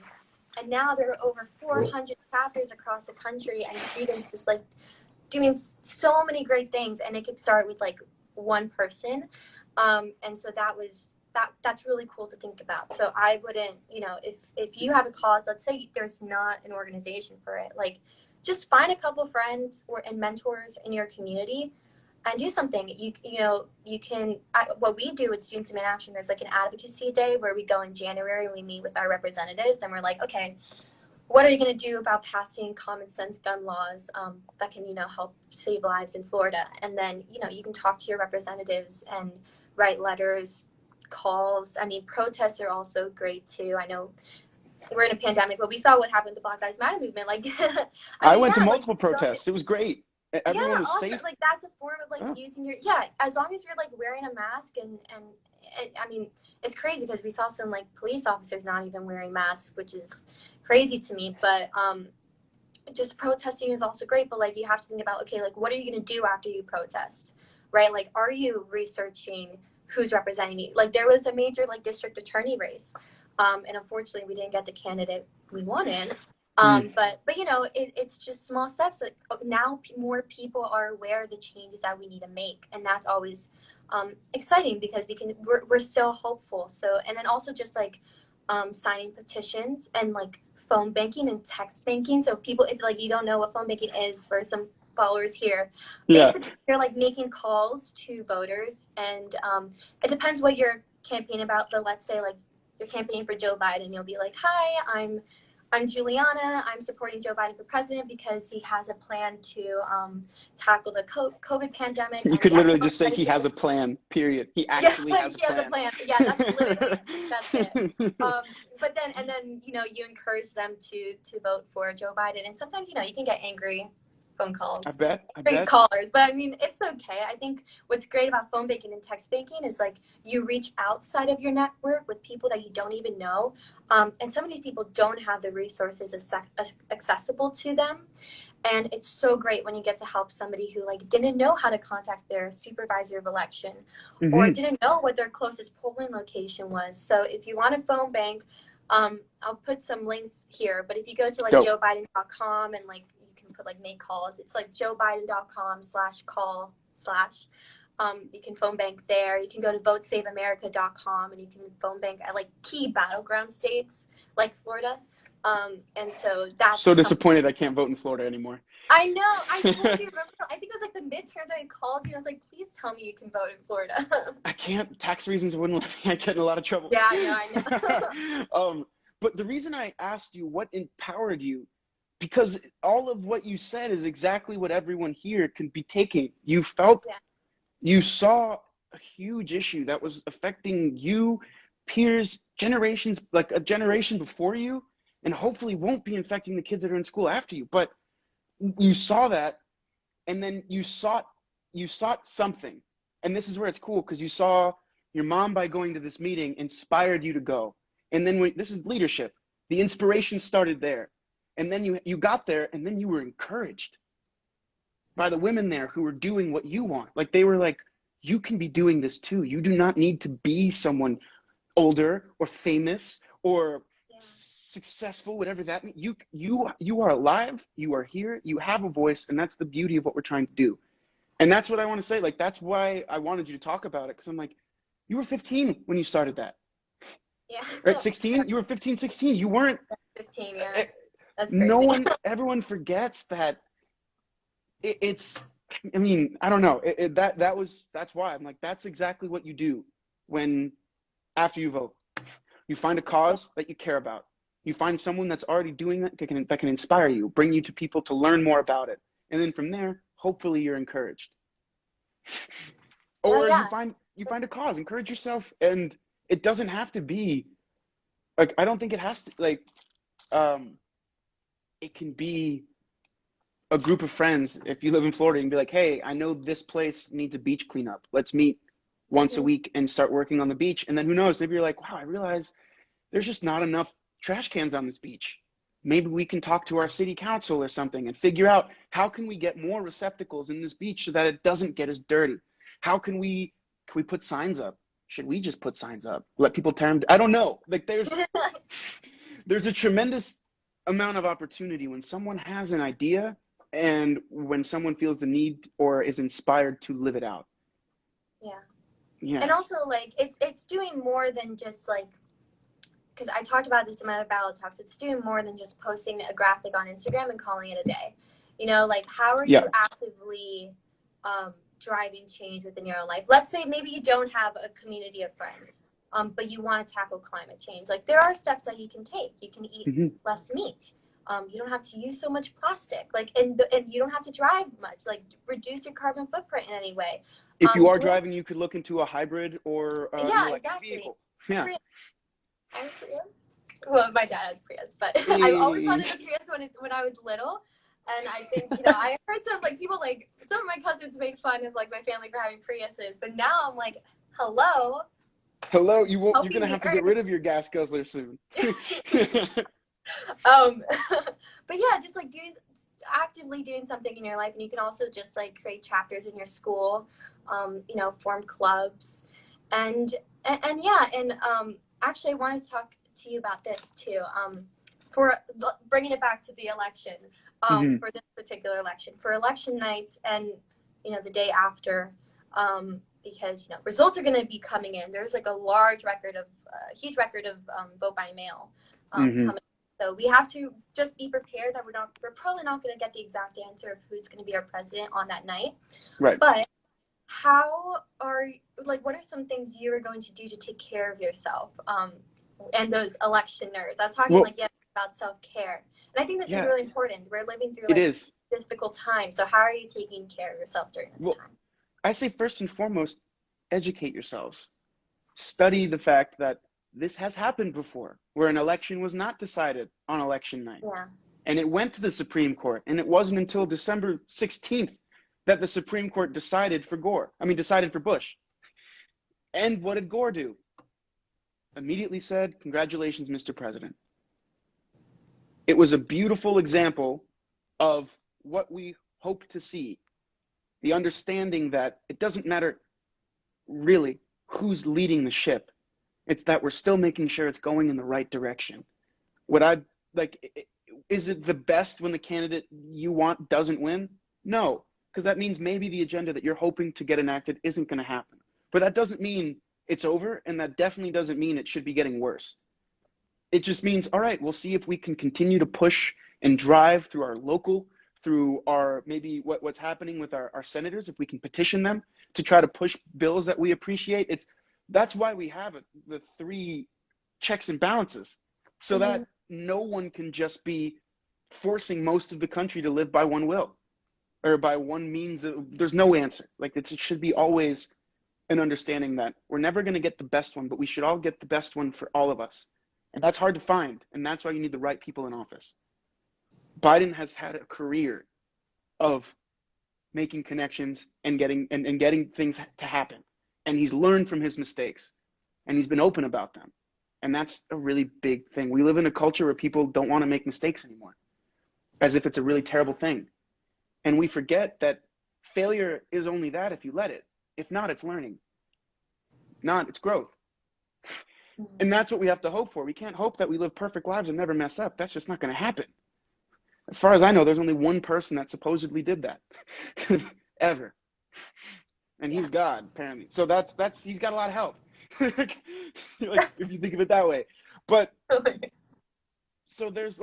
and now there are over 400 chapters across the country and students just like doing so many great things. And it could start with like one person. And so that's really cool to think about. So I wouldn't, if you have a cause, let's say there's not an organization for it, like just find a couple friends and mentors in your community and do something. You can, what we do with Students in Action, there's like an advocacy day where we go in January and we meet with our representatives and we're like, okay, what are you going to do about passing common sense gun laws that can, help save lives in Florida? And then, you can talk to your representatives and write letters, calls. I mean, protests are also great too. I know we're in a pandemic, but we saw what happened to Black Lives Matter movement. Like, I I mean, went to yeah, like, multiple protests. It was great. yeah, Everyone was also, safe. like, that's a form of, like, Oh. using your, yeah, as long as you're, like, wearing a mask and I mean, it's crazy because we saw some, like, police officers not even wearing masks, which is crazy to me, but, just protesting is also great, but like you have to think about, okay, like what are you going to do after you protest, right? Like, are you researching who's representing you? Like, there was a major like district attorney race, and unfortunately we didn't get the candidate we wanted. But it's just small steps. Like, now more people are aware of the changes that we need to make, and that's always exciting because we're still hopeful. So, and then also just like signing petitions and like phone banking and text banking. So people, if like you don't know what phone banking is, for some followers here, Yeah. basically you're like making calls to voters, and it depends what you're campaigning about. But let's say like you're campaigning for Joe Biden, you'll be like, "Hi, I'm Juliana. I'm supporting Joe Biden for president because he has a plan to tackle the COVID pandemic." You And could the literally economic just say he has a plan, period. He Yeah, actually has a he has a plan. plan. Yeah, that's it. But then and then you encourage them to vote for Joe Biden, and sometimes you can get angry phone I calls, bet. I angry bet. callers, but I mean it's okay. I think what's great about phone banking and text banking is like you reach outside of your network with people that you don't even know, and some of these people don't have the resources accessible to them. And it's so great when you get to help somebody who like didn't know how to contact their supervisor of election, or Mm-hmm. didn't know what their closest polling location was. So if you want a phone bank, I'll put some links here. But if you go to like Dope. joebiden.com and like you can put like make calls, it's like joebiden.com/call/. You can phone bank there. You can go to votesaveamerica.com and you can phone bank at like key battleground states like Florida. And so that's So something. disappointed I can't vote in Florida anymore. I know. I told you. Remember? I think it was like the midterms. I called you. And I was like, "Please tell me you can vote in Florida." I can't. Tax reasons wouldn't let me. I get in a lot of trouble. Yeah, I know. But the reason I asked you what empowered you, because all of what you said is exactly what everyone here can be taking. You felt, Yeah. you saw a huge issue that was affecting you, peers, generations, like a generation before you, and hopefully won't be infecting the kids that are in school after you. But you saw that, and then you sought something. And this is where it's cool, because you saw your mom, by going to this meeting, inspired you to go. And then this is leadership. The inspiration started there. And then you got there, and then you were encouraged by the women there who were doing what you want. Like, they were like, you can be doing this too. You do not need to be someone older or famous or successful, whatever that means. You are alive, you are here, you have a voice, and that's the beauty of what we're trying to do. And that's what I want to say. Like, that's why I wanted you to talk about it, because I'm like, you were 15 when you started that. Yeah. Right? 16? You were 15, 16. You weren't. 15. Yeah. That's No crazy. one, everyone forgets that it's, I mean, I don't know. That's why I'm like, that's exactly what you do when, after you vote. You find a cause that you care about. You find someone that's already doing that that can inspire you, bring you to people to learn more about it. And then from there, hopefully you're encouraged. Oh Or yeah. you find a cause, encourage yourself. And it doesn't have to be like, I don't think it has to, like, it can be a group of friends. If you live in Florida, and be like, hey, I know this place needs a beach cleanup. Let's meet once a week and start working on the beach. And then who knows, maybe you're like, wow, I realize there's just not enough trash cans on this beach. Maybe we can talk to our city council or something and figure out, how can we get more receptacles in this beach so that it doesn't get as dirty? How can we put signs up? Should we just put signs up? Let people tear them? I don't know. Like, there's a tremendous amount of opportunity when someone has an idea, and when someone feels the need or is inspired to live it out. Yeah. Yeah. And also like it's doing more than just like, because I talked about this in my other ballot talks, it's doing more than just posting a graphic on Instagram and calling it a day. Like, how are you actively driving change within your own life. Let's say maybe you don't have a community of friends, but you want to tackle climate change. Like, there are steps that you can take. You can eat less meat. You don't have to use so much plastic. Like, and you don't have to drive much. Like, reduce your carbon footprint in any way. If you are driving, you could look into a hybrid or an electric vehicle. Yeah. Well, my dad has Prius, but I've always wanted a Prius when I was little. And I think, I heard some, like, people, like, some of my cousins made fun of, like, my family for having Priuses. But now I'm like, hello, you're going to have to get rid of your gas guzzler soon. But yeah, just, like, actively doing something in your life. And you can also just, like, create chapters in your school, form clubs. And actually, I wanted to talk to you about this, too, for bringing it back to the election. For this particular election, for election nights and, the day after, because, results are going to be coming in. There's like a huge record of vote by mail coming. So we have to just be prepared that we're probably not going to get the exact answer of who's going to be our president on that night. Right. But what are some things you are going to do to take care of yourself and those election nerves? I was talking about self-care. And I think this is really important. We're living through difficult times. So how are you taking care of yourself during this time? I say first and foremost, educate yourselves. Study the fact that this has happened before, where an election was not decided on election night. Yeah. And it went to the Supreme Court. And it wasn't until December 16th that the Supreme Court decided for Bush. And what did Gore do? Immediately said, "Congratulations, Mr. President." It was a beautiful example of what we hope to see. The understanding that it doesn't matter really who's leading the ship. It's that we're still making sure it's going in the right direction. Is it the best when the candidate you want doesn't win? No, because that means maybe the agenda that you're hoping to get enacted isn't going to happen. But that doesn't mean it's over, and that definitely doesn't mean it should be getting worse. It just means, all right, we'll see if we can continue to push and drive through our local, through our maybe what's happening with our senators, if we can petition them to try to push bills that we appreciate. That's why we have the 3 checks and balances, so that no one can just be forcing most of the country to live by one will or by one means. There's no answer. It should be always an understanding that we're never going to get the best one, but we should all get the best one for all of us. And that's hard to find. And that's why you need the right people in office. Biden has had a career of making connections and getting things to happen. And he's learned from his mistakes. And he's been open about them. And that's a really big thing. We live in a culture where people don't want to make mistakes anymore, as if it's a really terrible thing. And we forget that failure is only that if you let it. If not, it's learning. If not, it's growth. And that's what we have to hope for. We can't hope that we live perfect lives and never mess up. That's just not going to happen. As far as I know, there's only one person that supposedly did that ever. And he's God, apparently. So he's got a lot of help. If you think of it that way. But so there's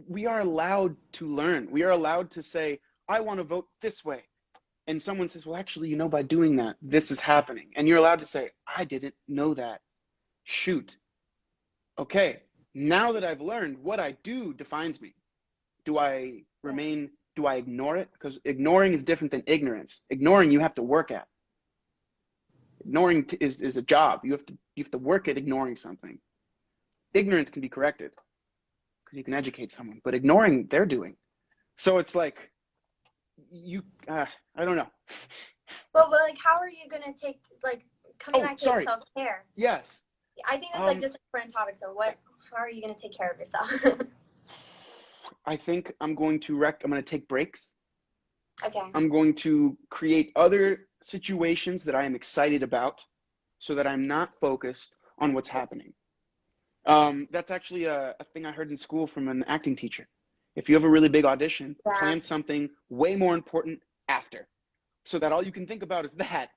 we are allowed to learn. We are allowed to say, I want to vote this way. And someone says, well, actually, by doing that, this is happening. And you're allowed to say, I didn't know that. Shoot. Okay, now that I've learned, what I do defines me. Do I ignore it? Because ignoring is different than ignorance. Ignoring, you have to work at. Ignoring is a job. You have to work at ignoring something. Ignorance can be corrected because you can educate someone, but ignoring, they're doing. So it's I don't know. But how are you going to take, coming back to self-care? Yes. I think that's just an important topic. So how are you going to take care of yourself? I think I'm going to take breaks. Okay. I'm going to create other situations that I am excited about so that I'm not focused on what's happening. That's actually a thing I heard in school from an acting teacher. If you have a really big audition, plan something way more important after, so that all you can think about is that.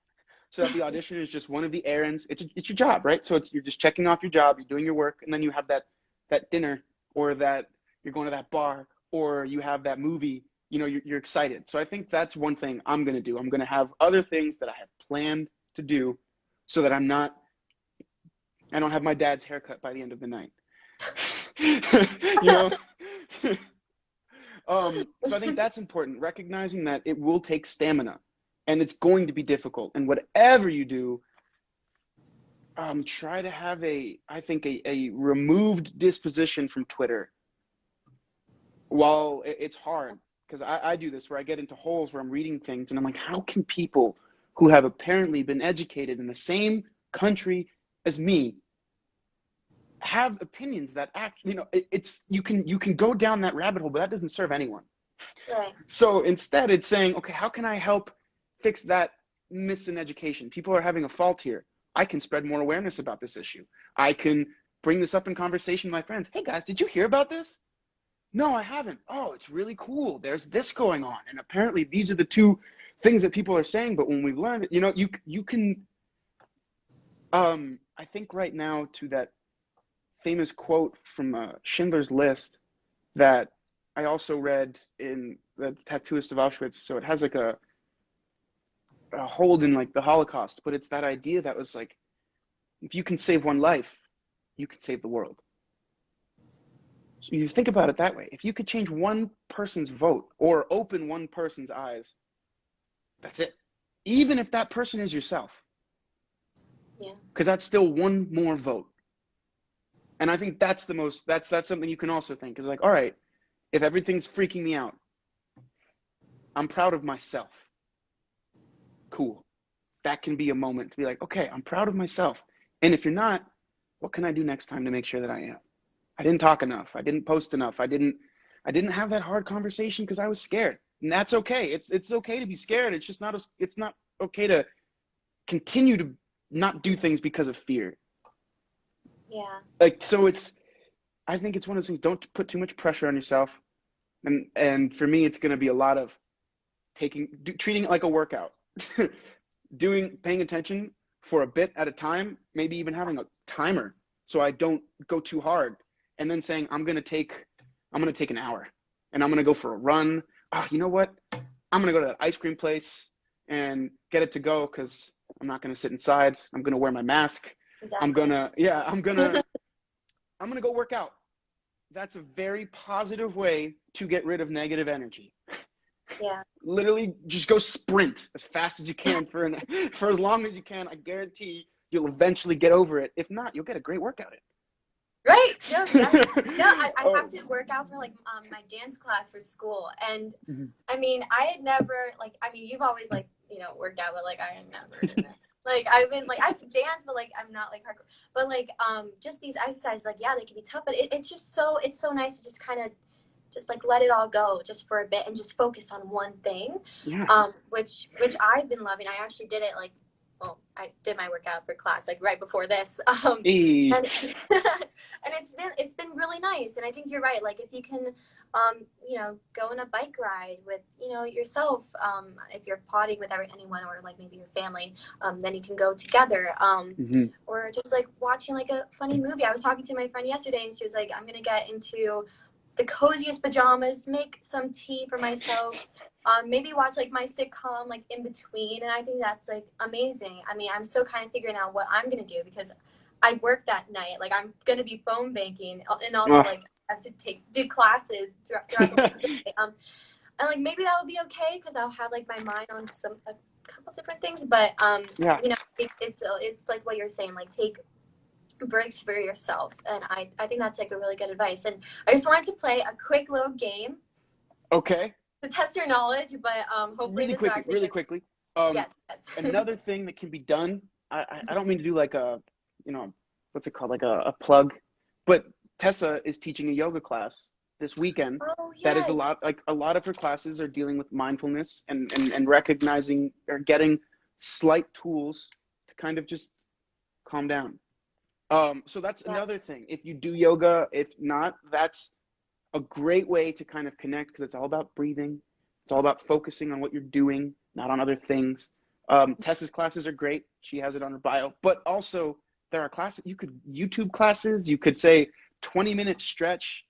So that the audition is just one of the errands. It's your job, right? So you're just checking off your job, you're doing your work, and then you have that dinner, or that you're going to that bar, or you have that movie, you're excited. So I think that's one thing I'm going to do. I'm going to have other things that I have planned to do so that I don't have my dad's haircut by the end of the night. you know? So I think that's important, recognizing that it will take stamina and it's going to be difficult. And whatever you do, try to have a removed disposition from Twitter. While it's hard, because I do this where I get into holes where I'm reading things and I'm like, how can people who have apparently been educated in the same country as me have opinions that you can go down that rabbit hole, but that doesn't serve anyone. Right. So instead it's saying, okay, how can I help fix that miseducation? People are having a fault here. I can spread more awareness about this issue. I can bring this up in conversation with my friends. Hey guys, did you hear about this? No, I haven't. Oh, it's really cool. There's this going on. And apparently these are the two things that people are saying. But when we've learned it, you can, I think right now to that famous quote from Schindler's List that I also read in The Tattooist of Auschwitz. So it has like a hold in like the Holocaust, but it's that idea that was like, if you can save one life, you can save the world. So you think about it that way. If you could change one person's vote or open one person's eyes, that's it. Even if that person is yourself. Yeah. Because that's still one more vote. And I think that's that's something you can also think is like, all right, if everything's freaking me out, I'm proud of myself. Cool. That can be a moment to be like, okay, I'm proud of myself. And if you're not, what can I do next time to make sure that I am? I didn't talk enough. I didn't post enough. I didn't have that hard conversation because I was scared. And that's okay. It's okay to be scared. It's just it's not okay to continue to not do things because of fear. Yeah. Like, so I think it's one of those things, don't put too much pressure on yourself. And for me, it's going to be a lot of treating it like a workout, paying attention for a bit at a time, maybe even having a timer so I don't go too hard. And then saying, I'm going to take an hour and I'm going to go for a run. Oh, you know what? I'm going to go to that ice cream place and get it to go because I'm not going to sit inside. I'm going to wear my mask. Exactly. I'm going to go work out. That's a very positive way to get rid of negative energy. Yeah. Literally just go sprint as fast as you can for as long as you can. I guarantee you'll eventually get over it. If not, you'll get a great workout in. Right. No, exactly. No, I have to work out for like my dance class for school. And I mean, I had never you've always worked out, but like I had never like I've danced, but like I'm not like hardcore. But like just these exercises, like yeah, they can be tough, but it's so nice to just kind of just like let it all go just for a bit and just focus on one thing. Yeah. Which I've been loving. I actually did it I did my workout for class like right before this. And it's been really nice. And I think you're right. Like if you can go on a bike ride with yourself, if you're potting with anyone or like maybe your family, then you can go together, or just like watching like a funny movie. I was talking to my friend yesterday and she was like, I'm gonna get into the coziest pajamas, make some tea for myself, maybe watch like my sitcom like in between. And I think that's like amazing. I mean, I'm still kind of figuring out what I'm gonna do because I work that night. Like I'm gonna be phone banking and also like I have to do classes throughout the day. And like maybe that will be okay because I'll have like my mind on a couple different things. But it's like what you're saying, like take breaks for yourself. And I think that's like a really good advice. And I just wanted to play a quick little game. Okay. To test your knowledge, but hopefully really quickly. Yes. Another thing that can be done. I don't mean to do like a what's it called, like a plug, but Tessa is teaching a yoga class this weekend. Oh, yes. That is a lot of her classes are dealing with mindfulness and recognizing or getting slight tools to kind of just calm down. So that's another thing. If you do yoga, if not, that's a great way to kind of connect because it's all about breathing. It's all about focusing on what you're doing, not on other things. Tessa's classes are great. She has it on her bio. But also, there are classes. You could YouTube classes. You could say 20-minute stretch.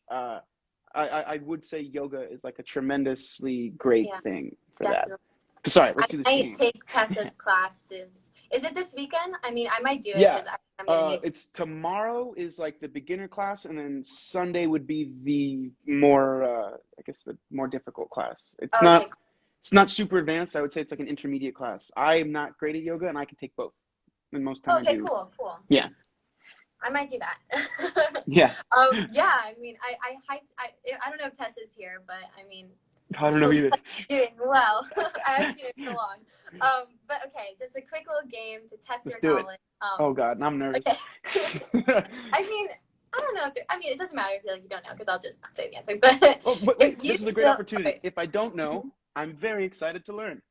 I would say yoga is like a tremendously great Yeah, thing for that. definitely. Sorry, I let's do this might game. take Tessa's classes. Is it this weekend? I mean, I might do it Yeah, because I'm gonna need. it's tomorrow is like the beginner class, and then Sunday would be the more, I guess the more difficult class. Okay. It's not super advanced. I would say it's like an intermediate class. I am not great at yoga, and I can take both, and most time I Okay. do. Cool. Cool. Yeah, I might do that. yeah. Yeah. I mean, I hiked. I don't know if Tessa's here, but I mean, I don't know either. doing well. I haven't seen it for long. But okay, just a quick little game to test Let's your do it. knowledge. Oh God, I'm nervous. Okay. I mean, I don't know. I mean, it doesn't matter if you don't know because I'll just say the answer. But Oh, but if wait, you this is a great opportunity. okay. If I don't know, I'm very excited to learn.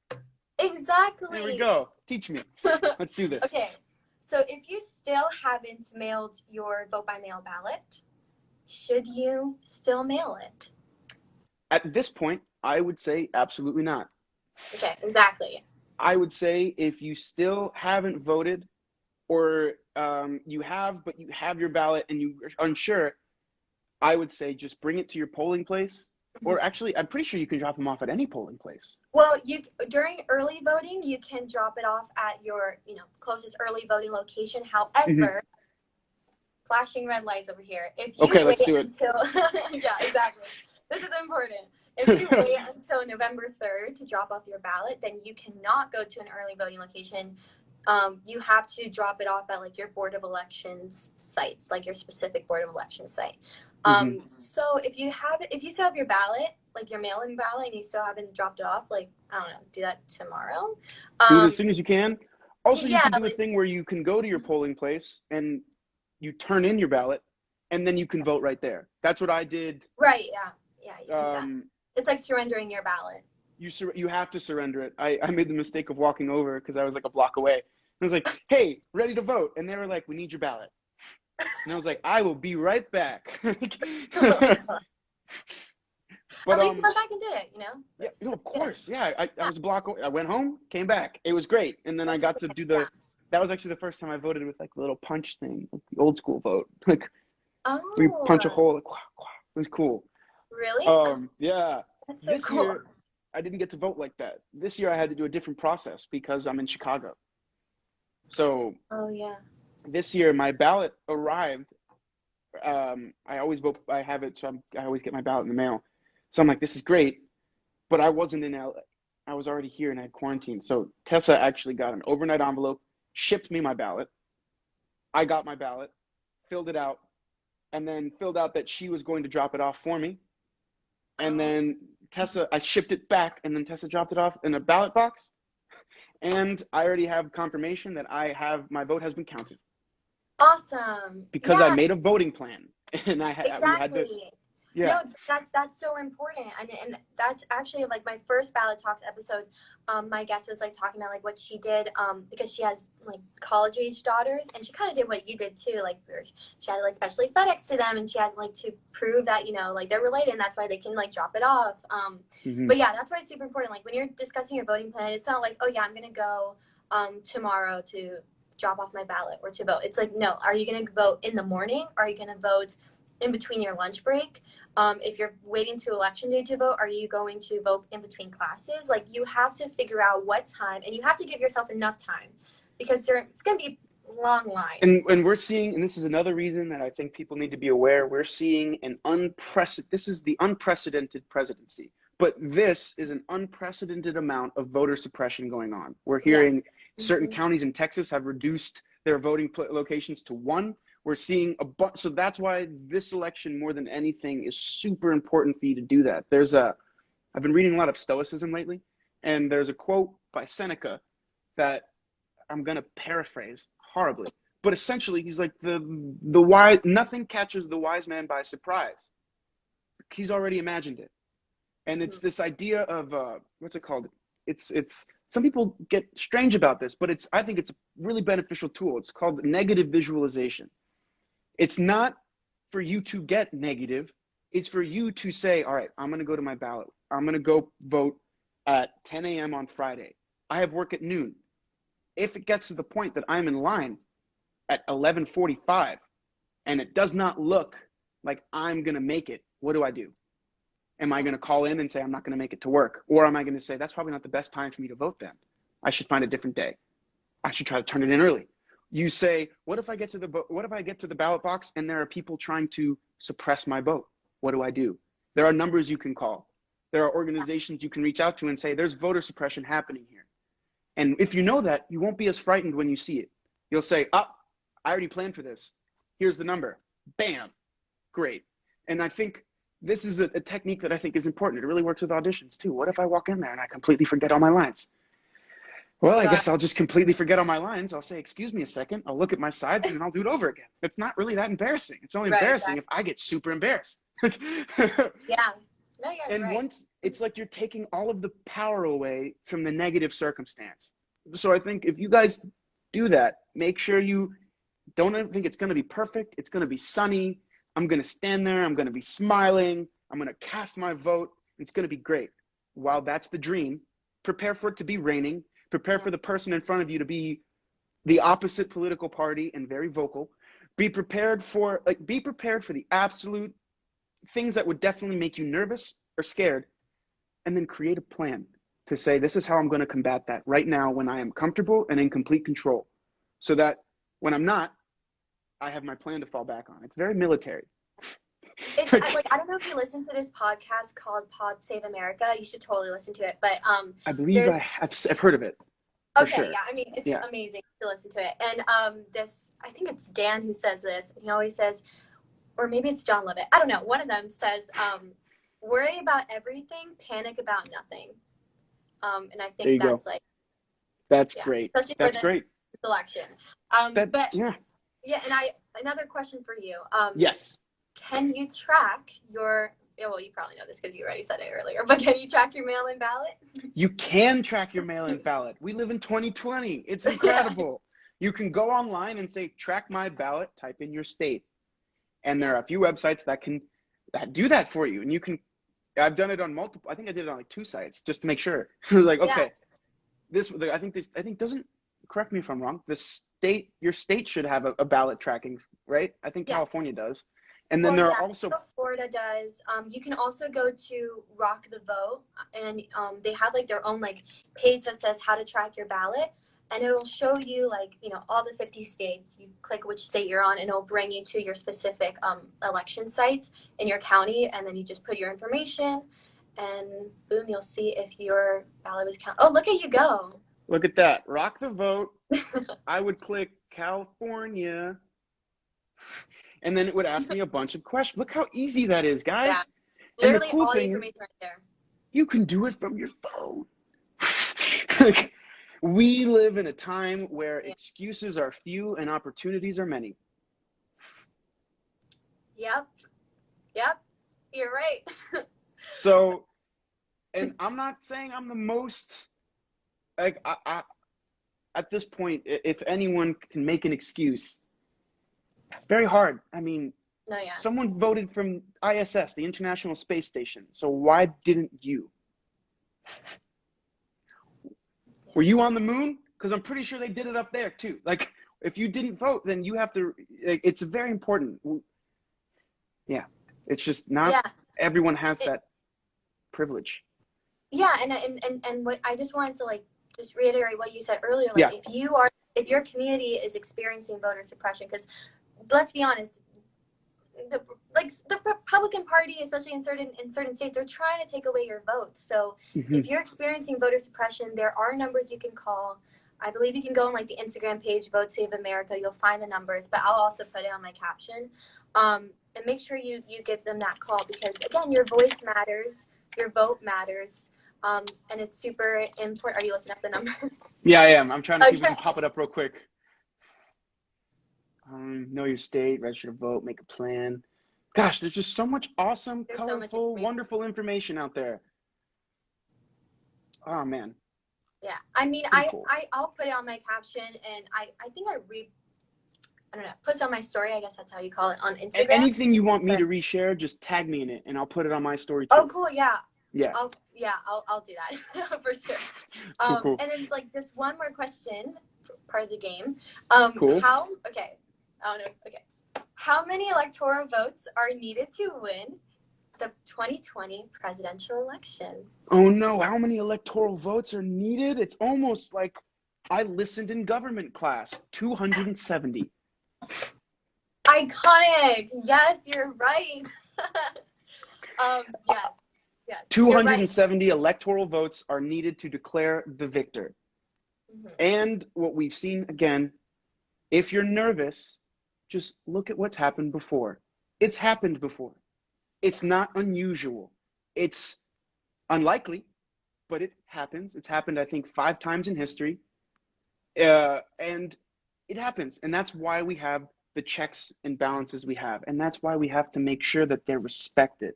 Exactly. There we go. Teach me. Let's do this. Okay. So if you still haven't mailed your vote by mail ballot, should you still mail it? At this point, I would say absolutely not. Okay, exactly. I would say if you still haven't voted, or you have, but you have your ballot and you're unsure, I would say just bring it to your polling place. Or actually, I'm pretty sure you can drop them off at any polling place. Well, during early voting, you can drop it off at your, closest early voting location. However, flashing red lights over here. If you Okay, wait let's do it. until yeah, exactly. This is important. If you wait until November 3rd to drop off your ballot, then you cannot go to an early voting location. You have to drop it off at like your Board of Elections sites, like your specific Board of Elections site. So if you still have your ballot, like your mail-in ballot, and you still haven't dropped it off, like, I don't know, do that tomorrow. Do it as soon as you can. Also, you yeah, can do a thing where you can go to your polling place and you turn in your ballot, and then you can vote right there. That's what I did. Right, yeah. Yeah, you can do that. It's like surrendering your ballot. You have to surrender it. I made the mistake of walking over because I was like a block away. I was like, hey, ready to vote. And they were like, we need your ballot. And I was like, I will be right back. But, at least you went back and did it, Yeah, no, of course. Yeah, I was a block away. I went home, came back. It was great. And then I got to do that was actually the first time I voted with like the little punch thing, like the old school vote. Like, we punch a hole. Like, it was cool. Really? Yeah. That's so this cool. year, I didn't get to vote like that. This year, I had to do a different process because I'm in Chicago. So. Oh yeah. This year, my ballot arrived. I always vote. I have it, so I always get my ballot in the mail. So I'm like, this is great, but I wasn't in LA. I was already here and I had quarantine. So Tessa actually got an overnight envelope, shipped me my ballot. I got my ballot, filled it out, and then filled out that she was going to drop it off for me. And then I shipped it back, and then Tessa dropped it off in a ballot box. And I already have confirmation that my vote has been counted. Awesome. Because I made a voting plan, and we had to. Yeah. No, that's so important, and that's actually like my first Ballot Talks episode. My guest was like talking about like what she did, because she has like college age daughters, and she kind of did what you did too. Like she had like specially FedEx to them, and she had like to prove that like they're related, and that's why they can like drop it off. But yeah, that's why it's super important. Like when you're discussing your voting plan, it's not like, oh yeah, I'm gonna go tomorrow to drop off my ballot or to vote. It's like, no, are you gonna vote in the morning? Are you gonna vote in between your lunch break? If you're waiting to election day to vote, are you going to vote in between classes? Like you have to figure out what time, and you have to give yourself enough time because it's going to be long lines. And we're seeing, and this is another reason that I think people need to be aware, we're seeing this is the unprecedented presidency, but this is an unprecedented amount of voter suppression going on. We're hearing certain counties in Texas have reduced their voting locations to 1. We're seeing so that's why this election more than anything is super important for you to do that. I've been reading a lot of Stoicism lately, and there's a quote by Seneca that I'm going to paraphrase horribly, but essentially he's like nothing catches the wise man by surprise. He's already imagined it. And it's this idea of, what's it called? It's some people get strange about this, but I think it's a really beneficial tool. It's called negative visualization. It's not for you to get negative. It's for you to say, all right, I'm going to go to my ballot. I'm going to go vote at 10 a.m. on Friday. I have work at noon. If it gets to the point that I'm in line at 11:45 and it does not look like I'm going to make it, what do I do? Am I going to call in and say I'm not going to make it to work? Or am I going to say that's probably not the best time for me to vote then? I should find a different day. I should try to turn it in early. You say, what if I get to the ballot box and there are people trying to suppress my vote? What do I do? There are numbers you can call. There are organizations you can reach out to and say, there's voter suppression happening here. And if you know that, you won't be as frightened when you see it. You'll say, I already planned for this. Here's the number. Bam. Great. And I think this is a technique that I think is important. It really works with auditions too. What if I walk in there and I completely forget all my lines? Well, I guess I'll just completely forget all my lines. I'll say, excuse me a second. I'll look at my sides and then I'll do it over again. It's not really that embarrassing. It's only embarrassing if I get super embarrassed. Yeah. No, you're And right. once it's like you're taking all of the power away from the negative circumstance. So I think if you guys do that, make sure you don't ever think it's going to be perfect. It's going to be sunny. I'm going to stand there. I'm going to be smiling. I'm going to cast my vote. It's going to be great. While that's the dream, prepare for it to be raining. Prepare for the person in front of you to be the opposite political party and very vocal. Be prepared for the absolute things that would definitely make you nervous or scared, and then create a plan to say, this is how I'm going to combat that right now when I am comfortable and in complete control, so that when I'm not, I have my plan to fall back on. It's very military. It's like, I don't know if you listen to this podcast called Pod Save America. You should totally listen to it. But I believe I've heard of it. For sure. Yeah, I mean, it's amazing to listen to it. And I think it's Dan who says this. He always says, or maybe it's John Levitt. I don't know. One of them says, worry about everything, panic about nothing. And I think that's like, that's great. Especially that's for this election. And another question for you. Yes. Can you track your, well, you probably know this because you already said it earlier, but can you track your mail-in ballot? You can track your mail-in ballot. We live in 2020. It's incredible. You can go online and say, track my ballot, type in your state. And there are a few websites that do that for you. And you can, I've done it on multiple, I think I did it on like 2 sites just to make sure. Like, okay, I think doesn't, correct me if I'm wrong, your state should have a ballot tracking, right? I think California does. And then there are also Florida does. You can also go to Rock the Vote, and they have like their own like page that says how to track your ballot, and it'll show you like, you know, all the 50 states. You click which state you're on, and it'll bring you to your specific election sites in your county, and then you just put your information, and boom, you'll see if your ballot was counted. Oh, look at you go! Look at that, Rock the Vote. I would click California. And then it would ask me a bunch of questions. Look how easy that is, guys. Yeah. Literally and the cool all thing the information right there. You can do it from your phone. Like, we live in a time where excuses are few and opportunities are many. Yep. You're right. So, and I'm not saying I'm the most, like, I at this point, if anyone can make an excuse, it's very hard. I mean, someone voted from ISS, the International Space Station. So why didn't you? Were you on the moon? Because I'm pretty sure they did it up there too. Like, if you didn't vote, then you have to, it's very important. Yeah. It's just not everyone has that privilege. Yeah. And what I just wanted to like, just reiterate what you said earlier. Like, if your community is experiencing voter suppression, because let's be honest, the Republican Party, especially in certain states, are trying to take away your vote. So if you're experiencing voter suppression, there are numbers you can call. I believe you can go on like the Instagram page, Vote Save America. You'll find the numbers, but I'll also put it on my caption. And make sure you give them that call, because again, your voice matters, your vote matters, and it's super important. Are you looking up the number? Yeah, I am. I'm trying to see if we can pop it up real quick. Know your state, register to vote, make a plan. Gosh, there's just so much awesome, colorful, wonderful information out there. Oh, man. Yeah, I mean, cool. I'll put it on my caption, and I think I don't know, post on my story, I guess that's how you call it, on Instagram. Anything you want me to reshare, just tag me in it, and I'll put it on my story too. Oh, cool, yeah. Yeah. I'll do that for sure. Cool. And then like this one more question, part of the game. Cool. How many electoral votes are needed to win? The 2020 presidential election. Oh no, how many electoral votes are needed? It's almost like I listened in government class. 270. Iconic. Yes, you're right. Yes. Yes. You're right. 270 electoral votes are needed to declare the victor. Mm-hmm. And what we've seen again, if you're nervous, just look at what's happened before. It's happened before. It's not unusual. It's unlikely, but it happens. It's happened, I think, 5 times in history. And it happens. And that's why we have the checks and balances we have. And that's why we have to make sure that they're respected.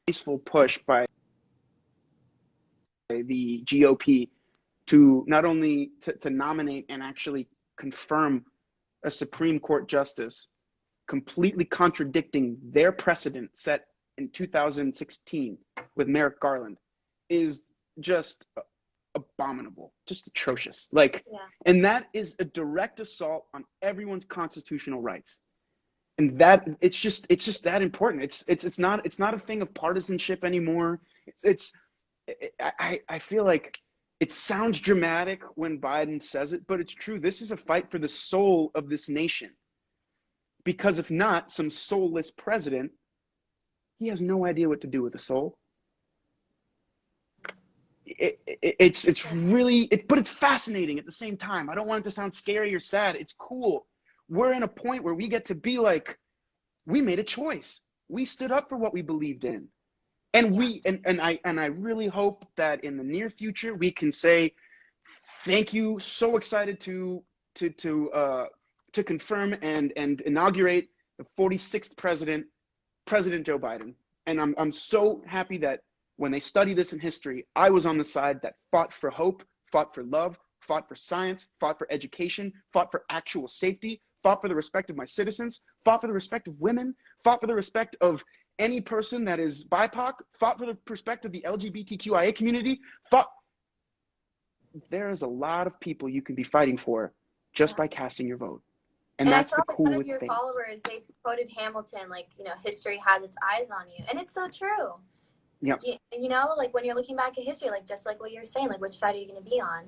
Peaceful push by the GOP to not only to nominate and actually confirm a Supreme Court justice, completely contradicting their precedent set in 2016 with Merrick Garland, is just abominable, just atrocious. Like, yeah. And that is a direct assault on everyone's constitutional rights. And that it's just that important. It's not a thing of partisanship anymore. I feel like it sounds dramatic when Biden says it, but it's true. This is a fight for the soul of this nation. Because if not, some soulless president, he has no idea what to do with a soul. It's really, but it's fascinating at the same time. I don't want it to sound scary or sad. It's cool. We're in a point where we get to be like, we made a choice. We stood up for what we believed in. And I really hope that in the near future we can say, thank you. So excited to confirm and inaugurate the 46th President Joe Biden. And I'm so happy that when they study this in history, I was on the side that fought for hope, fought for love, fought for science, fought for education, fought for actual safety, fought for the respect of my citizens, fought for the respect of women, fought for the respect of any person that is BIPOC, fought for the respect of the LGBTQIA community, fought. There's a lot of people you can be fighting for just by casting your vote. And that's I saw the coolest one of your thing. Followers, they quoted Hamilton, like, history has its eyes on you. And it's so true. Yeah. Like when you're looking back at history, like just like what you're saying, like which side are you going to be on?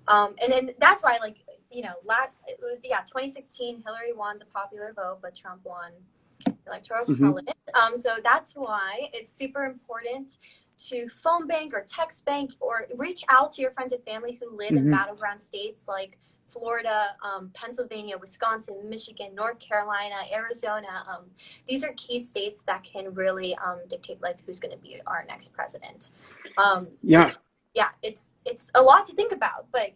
And then that's why, like, it was 2016, Hillary won the popular vote, but Trump won the Electoral College. So that's why it's super important to phone bank or text bank or reach out to your friends and family who live in battleground states like Florida, Pennsylvania, Wisconsin, Michigan, North Carolina, Arizona. These are key states that can really dictate like who's going to be our next president. It's a lot to think about, but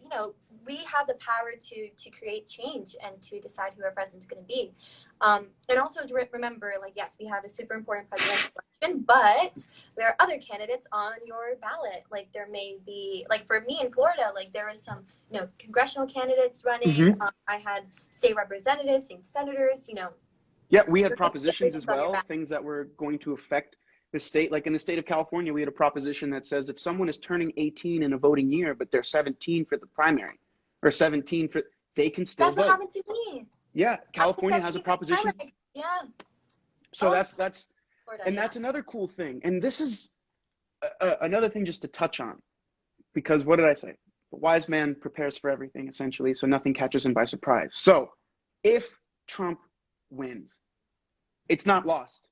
we have the power to create change and to decide who our president's going to be. And also to remember, like, yes, we have a super important presidential election, but there are other candidates on your ballot. Like there may be, like for me in Florida, like there is some, congressional candidates running. I had state representatives, state senators, Yeah, we had propositions as well, things that were going to affect the state. Like in the state of California, we had a proposition that says if someone is turning 18 in a voting year, but they're 17 for the primary or 17 for, they can still vote. That's what happened to me. Yeah, California has a proposition. Yeah. So that's Florida, and that's another cool thing. And this is another thing just to touch on, because what did I say? The wise man prepares for everything, essentially, so nothing catches him by surprise. So if Trump wins, it's not lost.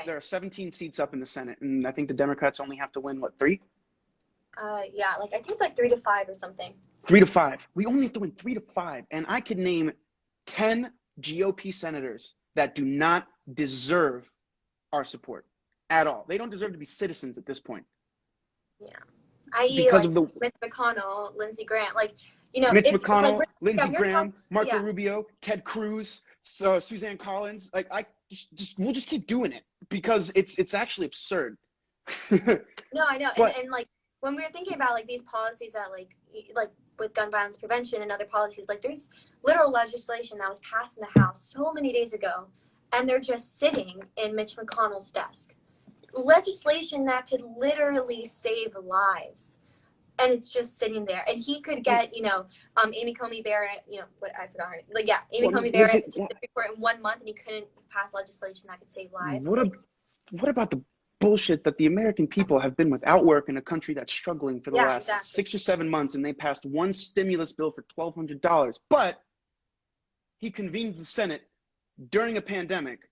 There are 17 seats up in the Senate, and I think the Democrats only have to win, 3? Yeah, like I think it's like 3 to 5 or something. 3 to 5. We only have to win 3 to 5, and I could name 10 GOP senators that do not deserve our support at all. They don't deserve to be citizens at this point. Yeah. Because of the Mitch McConnell, Lindsey Graham, Mitch McConnell, like, Lindsey Graham, Marco Rubio, Ted Cruz, Suzanne Collins. Like we'll just keep doing it because it's actually absurd. No, I know. But, and like when we were thinking about like these policies that like with gun violence prevention and other policies, like there's literal legislation that was passed in the House so many days ago, and they're just sitting in Mitch McConnell's desk. Legislation that could literally save lives, and it's just sitting there. And he could get, Amy Coney Barrett, I forgot her. Amy Coney Barrett to the Supreme Court in 1 month, and he couldn't pass legislation that could save lives. What about the bullshit that the American people have been without work in a country that's struggling for the Yeah, last exactly. 6 or 7 months, and they passed one stimulus bill for $1,200. But he convened the Senate during a pandemic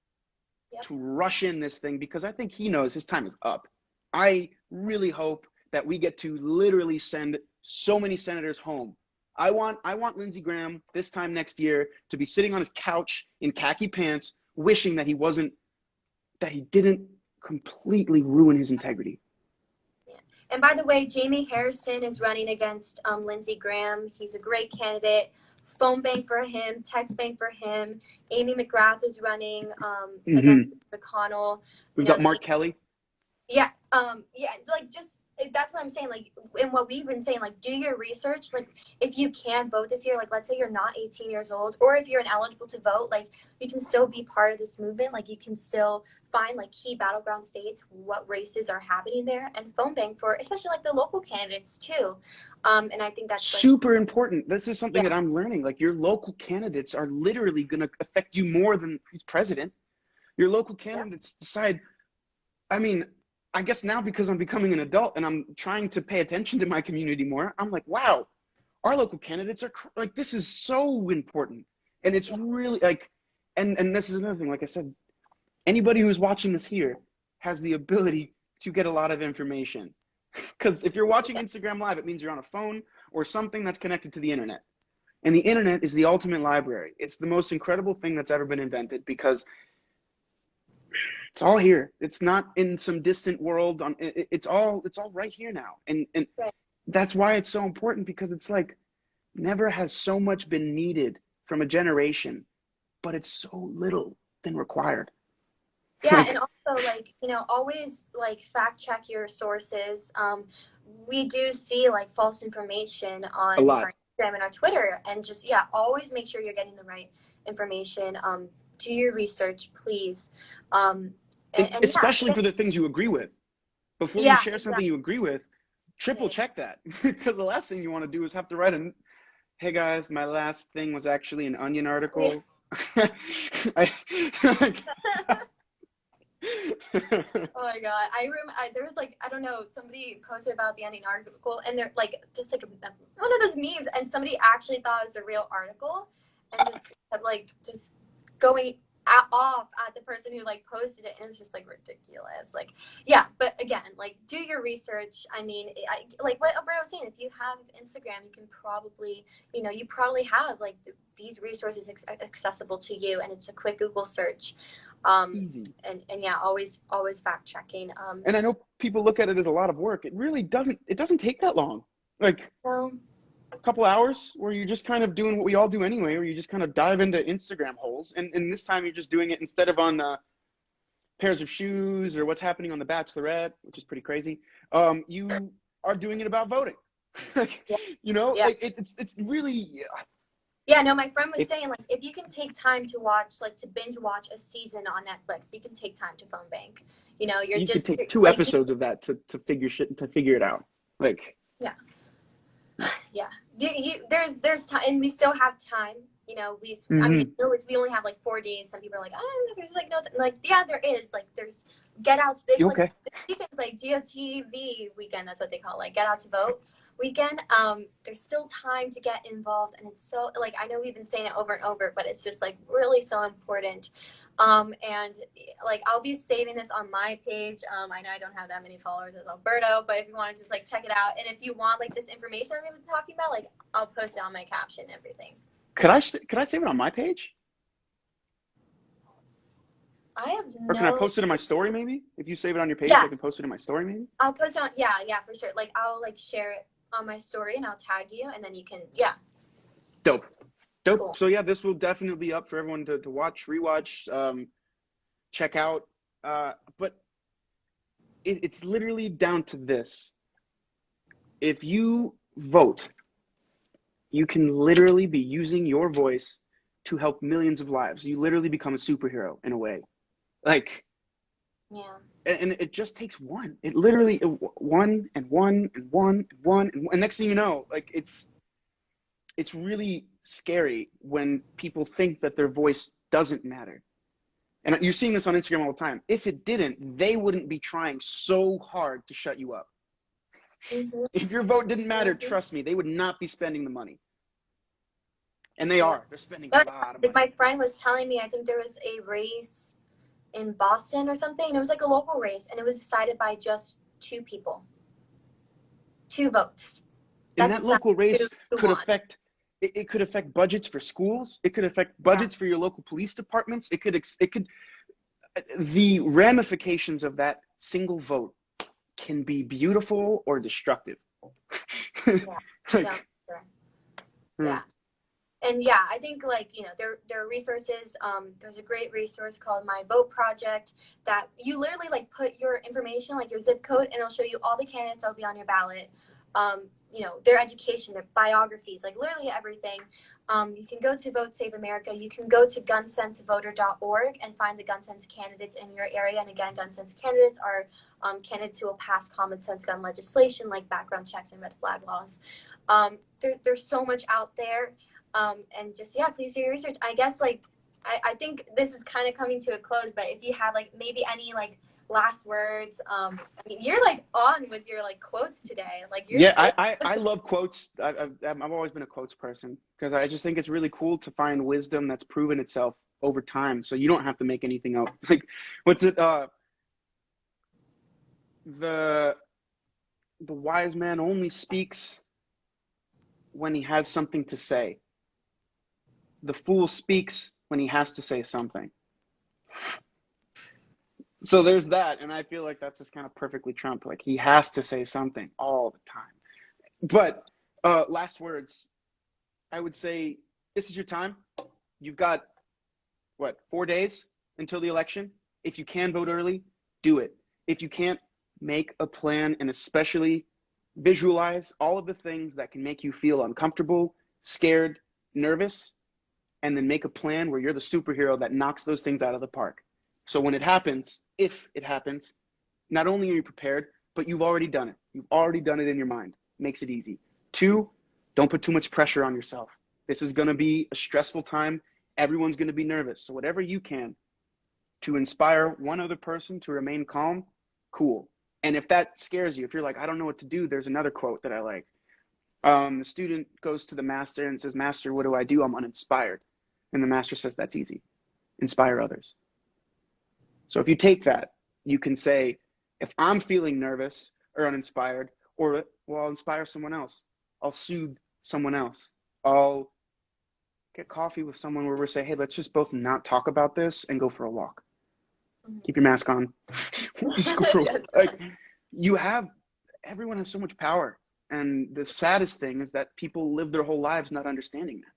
Yep. to rush in this thing because I think he knows his time is up. I really hope that we get to literally send so many senators home. I want Lindsey Graham this time next year to be sitting on his couch in khaki pants, wishing that he didn't completely ruin his integrity. Yeah. And by the way, Jamie Harrison is running against Lindsey Graham. He's a great candidate. Phone bank for him, text bank for him. Amy McGrath is running against McConnell. We've got Mark Kelly. Yeah, like just that's what I'm saying. Like, and what we've been saying, like, do your research. Like, if you can vote this year, like, let's say you're not 18 years old, or if you're ineligible to vote, like, you can still be part of this movement. Like, you can still find like key battleground states, what races are happening there, and phone bank for, especially like the local candidates too. And I think that's super important. This is something yeah. that I'm learning. Like, your local candidates are literally going to affect you more than who's president. Your local candidates decide. I mean, I guess now because I'm becoming an adult and I'm trying to pay attention to my community more, I'm like, wow, our local candidates are like, this is so important. And it's really like, and this is another thing, like I said, anybody who's watching this here has the ability to get a lot of information. Because if you're watching Instagram Live, it means you're on a phone or something that's connected to the internet. And the internet is the ultimate library. It's the most incredible thing that's ever been invented because it's all here. It's not in some distant world. It's all right here now. And that's why it's so important, because it's like never has so much been needed from a generation, but it's so little been required. Yeah, and also, like, you know, always like fact check your sources. We do see like false information on our Instagram and our Twitter, and just always make sure you're getting the right information. Do your research, please. And especially for the things you agree with. Before you share something you agree with, triple check that, because the last thing you want to do is have to write hey guys, my last thing was actually an Onion article. Oh my god, there was like, I don't know, somebody posted about the Onion article, and they're like just like one of those memes, and somebody actually thought it was a real article, and just kept like just going off at the person who like posted it, and it was just like ridiculous. Like, but again, like, do your research. I mean, like what Alberto was saying, if you have Instagram, you can probably, you probably have like these resources accessible to you, and it's a quick Google search. Easy. And always fact checking. And I know people look at it as a lot of work. It really doesn't. It doesn't take that long. Like a couple hours where you're just kind of doing what we all do anyway, where you just kind of dive into Instagram holes. And this time you're just doing it instead of on pairs of shoes or what's happening on The Bachelorette, which is pretty crazy. You are doing it about voting. It's really. Yeah, no, my friend was saying, like, if you can take time to watch, like, to binge watch a season on Netflix, you can take time to phone bank. You could take two episodes of that to figure it out. Like. Yeah. There's time, and we still have time. I mean, we only have like 4 days. Some people are like, oh, there's like no time. Like, there is. Like, there's get out. It's like it's like GOTV weekend. That's what they call it, like get out to vote weekend. There's still time to get involved, and it's so, like, I know we've been saying it over and over, but it's just like really so important. And like, I'll be saving this on my page. I know I don't have that many followers as Alberto, but if you want to just like check it out, and if you want like this information that we've been talking about, like, I'll post it on my caption and everything. Could I save it on my page? Or can I post it in my story maybe? If you save it on your page, I can post it in my story maybe? I'll post it on, for sure. Like, I'll like share it on my story and I'll tag you, and then you can, Dope. Cool. So this will definitely be up for everyone to watch, rewatch, check out. But it's literally down to this. If you vote, you can literally be using your voice to help millions of lives. You literally become a superhero in a way. Like, and it just takes one. It literally one and one and one and one and next thing you know, like, it's really scary when people think that their voice doesn't matter. And you're seeing this on Instagram all the time. If it didn't, they wouldn't be trying so hard to shut you up. Mm-hmm. If your vote didn't matter, Mm-hmm. trust me, they would not be spending the money. And they Yeah. are. They're spending a But lot of like money. my friend was telling me, I think there was a race in Boston or something, and it was like a local race, and it was decided by just two people, two votes. And That that decided local race who could won. affect it could affect budgets for schools. It could affect Yeah. budgets for your local police departments. It could the ramifications of that single vote can be beautiful or destructive. Yeah. Like, No, sure. hmm. Yeah. And yeah, I think like, there are resources. There's a great resource called My Vote Project that you literally like put your information, like your zip code, and it'll show you all the candidates that'll be on your ballot. Their education, their biographies, like literally everything. You can go to Vote Save America. You can go to gunsensevoter.org and find the gun sense candidates in your area. And again, gun sense candidates are candidates who will pass common sense gun legislation like background checks and red flag laws. There's so much out there. And just, yeah, please do your research. I guess, like, I think this is kind of coming to a close, but if you have, like, maybe any, like, last words, I mean, you're, like, on with your, like, quotes today. Like, you're Yeah, so. I love quotes. I've always been a quotes person because I just think it's really cool to find wisdom that's proven itself over time. So you don't have to make anything up. Like, what's it? The wise man only speaks when he has something to say. The fool speaks when he has to say something. So there's that, and I feel like that's just kind of perfectly Trump. Like, he has to say something all the time. But last words, I would say this is your time. You've got, 4 days until the election. If you can vote early, do it. If you can't, make a plan, and especially visualize all of the things that can make you feel uncomfortable, scared, nervous, and then make a plan where you're the superhero that knocks those things out of the park. So when it happens, if it happens, not only are you prepared, but you've already done it. You've already done it in your mind. Makes it easy. 2, don't put too much pressure on yourself. This is going to be a stressful time. Everyone's going to be nervous. So whatever you can to inspire one other person to remain calm, cool. And if that scares you, if you're like, I don't know what to do, there's another quote that I like. The student goes to the master and says, Master, what do I do? I'm uninspired. And the master says, that's easy. Inspire others. So if you take that, you can say, if I'm feeling nervous or uninspired, or, well, I'll inspire someone else. I'll soothe someone else. I'll get coffee with someone where we say, hey, let's just both not talk about this and go for a walk. Keep your mask on. Just go for a walk. Like, everyone has so much power. And the saddest thing is that people live their whole lives not understanding that.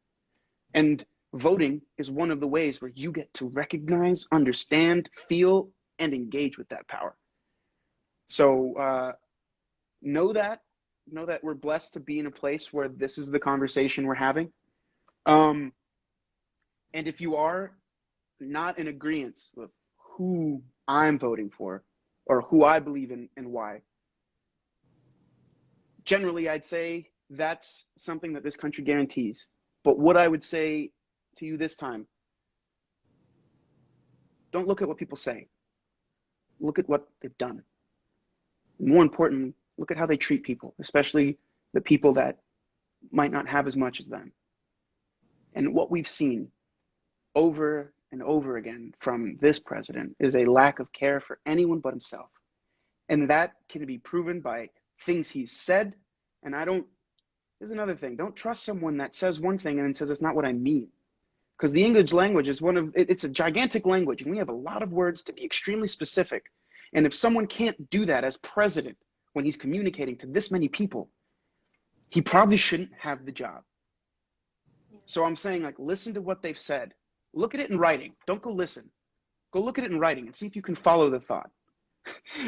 And voting is one of the ways where you get to recognize, understand, feel, and engage with that power. So know that we're blessed to be in a place where this is the conversation we're having. And if you are not in agreement with who I'm voting for or who I believe in and why, generally I'd say that's something that this country guarantees. But what I would say to you this time, don't look at what people say. Look at what they've done. More importantly, look at how they treat people, especially the people that might not have as much as them. And what we've seen over and over again from this president is a lack of care for anyone but himself. And that can be proven by things he's said. And here's another thing. Don't trust someone that says one thing and then says, it's not what I mean. Because the English language is it's a gigantic language, and we have a lot of words to be extremely specific. And if someone can't do that as president when he's communicating to this many people, he probably shouldn't have the job. So I'm saying, like, listen to what they've said. Look at it in writing. Don't go listen. Go look at it in writing and see if you can follow the thought.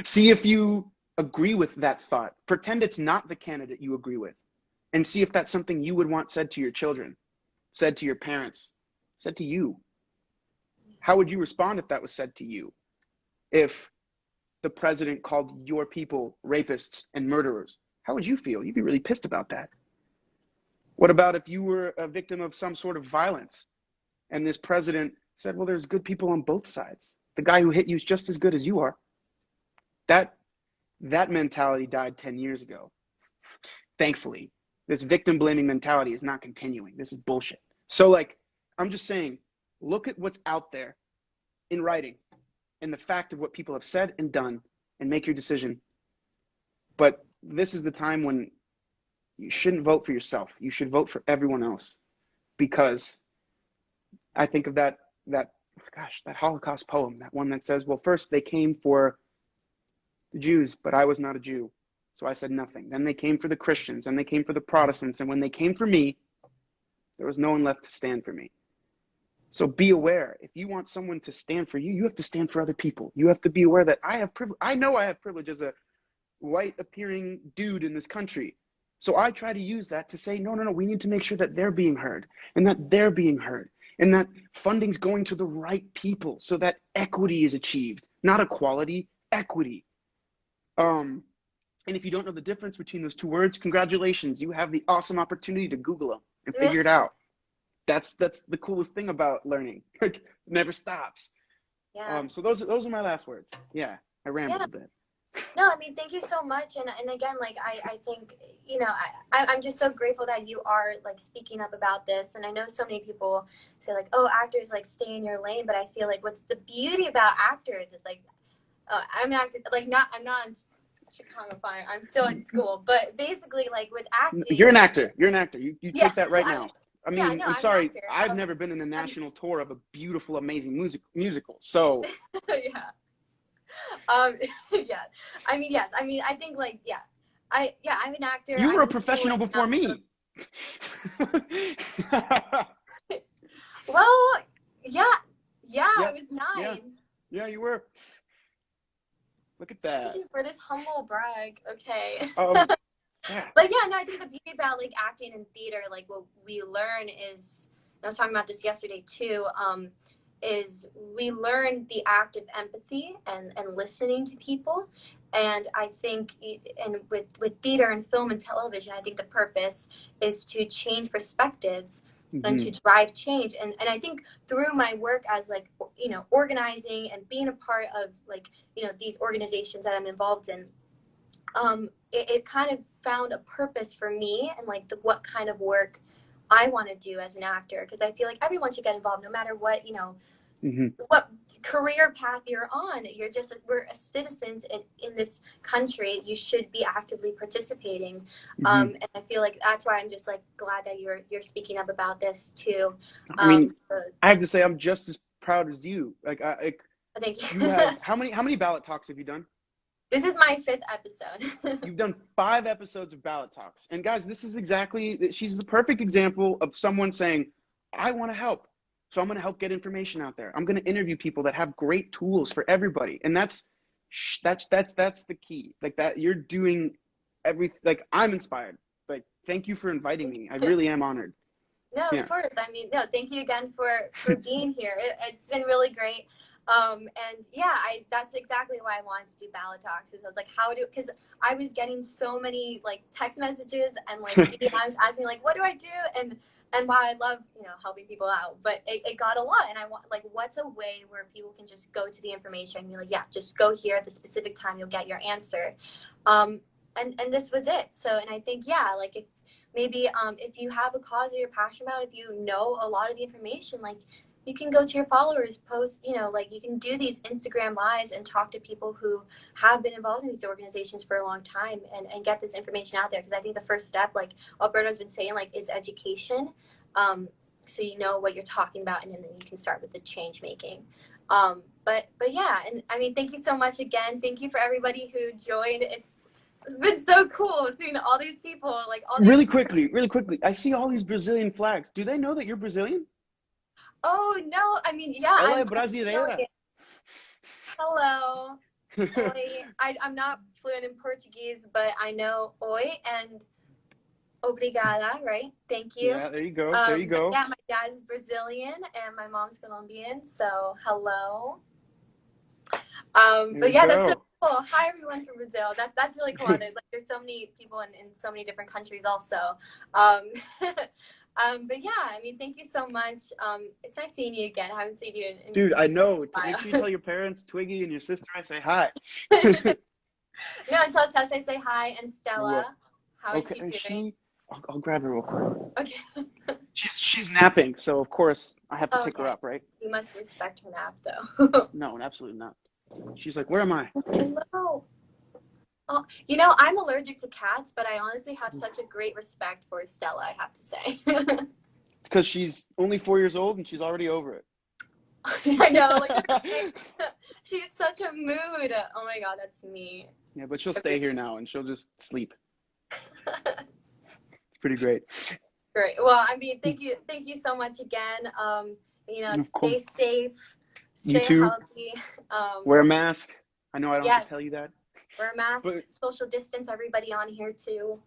See if you agree with that thought. Pretend it's not the candidate you agree with. And see if that's something you would want said to your children, said to your parents, said to you. How would you respond if that was said to you? If the president called your people rapists and murderers, how would you feel? You'd be really pissed about that. What about if you were a victim of some sort of violence and this president said, well, there's good people on both sides. The guy who hit you is just as good as you are. That mentality died 10 years ago. Thankfully, this victim blaming mentality is not continuing. This is bullshit. So like, I'm just saying, look at what's out there in writing and the fact of what people have said and done and make your decision. But this is the time when you shouldn't vote for yourself. You should vote for everyone else, because I think of that Holocaust poem, that one that says, well, first they came for the Jews, but I was not a Jew, so I said nothing. Then they came for the Christians, and they came for the Protestants, and when they came for me, there was no one left to stand for me. So be aware. If you want someone to stand for you, you have to stand for other people. You have to be aware that I have privilege. I know I have privilege as a white appearing dude in this country. So I try to use that to say, no, we need to make sure that they're being heard, and that they're being heard, and that funding's going to the right people so that equity is achieved, not equality, equity. And if you don't know the difference between those two words, congratulations. You have the awesome opportunity to Google them and figure it out. That's the coolest thing about learning. It never stops. Yeah. So those are my last words. Yeah, I rambled a bit. No, I mean, thank you so much. And again, like, I think, you know, I'm just so grateful that you are, like, speaking up about this. And I know so many people say, like, oh, actors, like, stay in your lane. But I feel like what's the beauty about actors is, like, I'm an actor, like, I'm not in Chicago Fire. I'm still in school. But basically, like, with acting. You're an actor. You're an actor. You take that right I now. mean, I mean, no, I'm sorry. an I've never been in a national tour of a beautiful, amazing musical. So. Yeah. Yeah. I mean, yes. I mean, I think, like, I'm an actor. You were a professional before me. Well, yeah, I was 9. Yeah, you were. Look at that. Thank you for this humble brag. Okay. Yeah. But yeah, no, I think the beauty about, like, acting and theater, like, what we learn is, I was talking about this yesterday too, is we learn the act of empathy and listening to people. And I think, and with theater and film and television, I think the purpose is to change perspectives and to drive change. And I think through my work as, like, you know, organizing and being a part of, like, you know, these organizations that I'm involved in, it kind of found a purpose for me and, like, what kind of work I want to do as an actor, because I feel like everyone should get involved no matter what, you know, what career path you're on. We're citizens in this country. You should be actively participating. And I feel like that's why I'm just, like, glad that you're speaking up about this too. I mean, I have to say, I'm just as proud as you. Like, thank you. You have how many ballot talks have you done? This is my 5th episode. You've done 5 episodes of ballot talks. And guys, this is she's the perfect example of someone saying, I want to help. So I'm going to help get information out there. I'm going to interview people that have great tools for everybody. And that's the key. Like, that you're doing everything. Like, I'm inspired. Like, thank you for inviting me. I really am honored. No, of course. I mean, no, thank you again for being here. It's been really great. And yeah, that's exactly why I wanted to do ballot talks. Is I was like, because I was getting so many, like, text messages and, like, DMs asking me, like, what do I do? And while I love, you know, helping people out, but it got a lot. And I want, like, what's a way where people can just go to the information and be like, yeah, just go here at the specific time, you'll get your answer. And this was it. So, and I think, yeah, like, if maybe, if you have a cause that you're passionate about, if you know a lot of the information, like, you can go to your followers, post, you know, like, you can do these Instagram lives and talk to people who have been involved in these organizations for a long time and get this information out there. Because I think the first step, like Alberto's been saying, like, is education. So you know what you're talking about, and then you can start with the change making. But yeah, and I mean, thank you so much again. Thank you for everybody who joined. It's been so cool seeing all these people, like, all these really quickly. I see all these Brazilian flags. Do they know that you're Brazilian? Oh, no, I mean, yeah. Ela é brasileira. Hello. Oi. I'm not fluent in Portuguese, but I know oi and obrigada, right? Thank you. Yeah, there you go. There you go. Yeah, my dad is Brazilian and my mom's Colombian, so hello. But yeah, that's so cool. Hi, everyone from Brazil. That's really cool. There's so many people in so many different countries also. But yeah, I mean, thank you so much. It's nice seeing you again. I haven't seen you in Dude, I know. a Make sure you while. tell your parents, Twiggy, and your sister I say hi. No, and tell Tess I say hi, and I will. Stella, how is Okay, she doing? I'll grab her real quick. Okay. She's napping, so of course I have to pick her Okay. up, right? You must respect her nap, though. No, absolutely not. She's like, where am I? Hello. Oh, you know, I'm allergic to cats, but I honestly have such a great respect for Stella, I have to say. It's because she's only 4 years old and she's already over it. I know, like she's such a mood. Oh my god, that's me. Yeah, but she'll Okay. stay here now and she'll just sleep. It's pretty great. Great. Well, I mean, thank you so much again. You know, And of stay course, safe, you stay too. healthy. Wear a mask. I know I don't have to tell Yes, you that, wear a mask, but social distance, everybody on here too.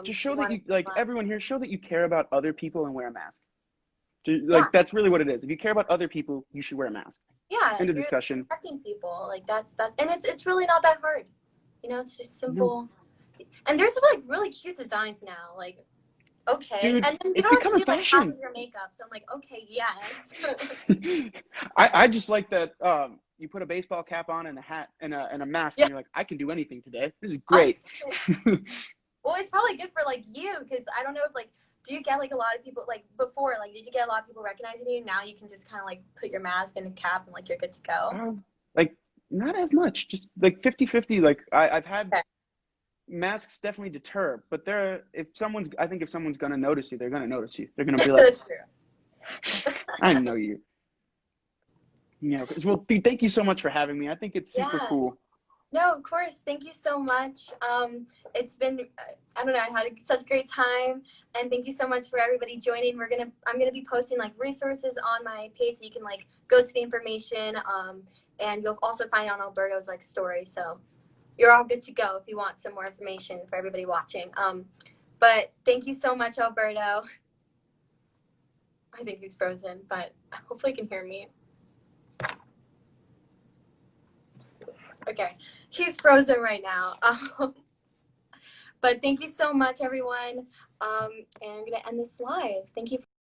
just We show that want you to like everyone here. Show that you care about other people and wear a mask. yeah, Like that's really what it is. If you care about other people, you should wear a mask. yeah, End of you're discussion. protecting people. Like that's and it's really not that hard. You know, it's just No, simple. And there's like really cute designs now. Like okay, dude, and then you it's don't have to become a do like half fashion. of your makeup. So I'm like, okay, yes. I just like that you put a baseball cap on and a hat and a mask Yeah, and you're like, I can do anything today. This is great. honestly. Well, it's probably good for like you because I don't know if like do you get like a lot of people like before like did you get a lot of people recognizing you? Now you can just kind of like put your mask and a cap and like you're good to go. Like not as much, just like 50-50. Like I've had Okay. masks definitely deter, but I think if someone's gonna notice you, they're gonna notice you. They're gonna be like, That's true. I know you. Yeah. Well, dude, thank you so much for having me. I think it's super Yeah. cool. No, of course. Thank you so much. It's been I don't know. I had such a great time, and thank you so much for everybody joining. I'm gonna be posting like resources on my page so you can like go to the information. And you'll also find it on Alberto's like story. So you're all good to go if you want some more information for everybody watching. But thank you so much, Alberto. I think he's frozen, but hopefully he can hear me. Okay, he's frozen right now. But thank you so much, everyone. And I'm going to end this live. Thank you.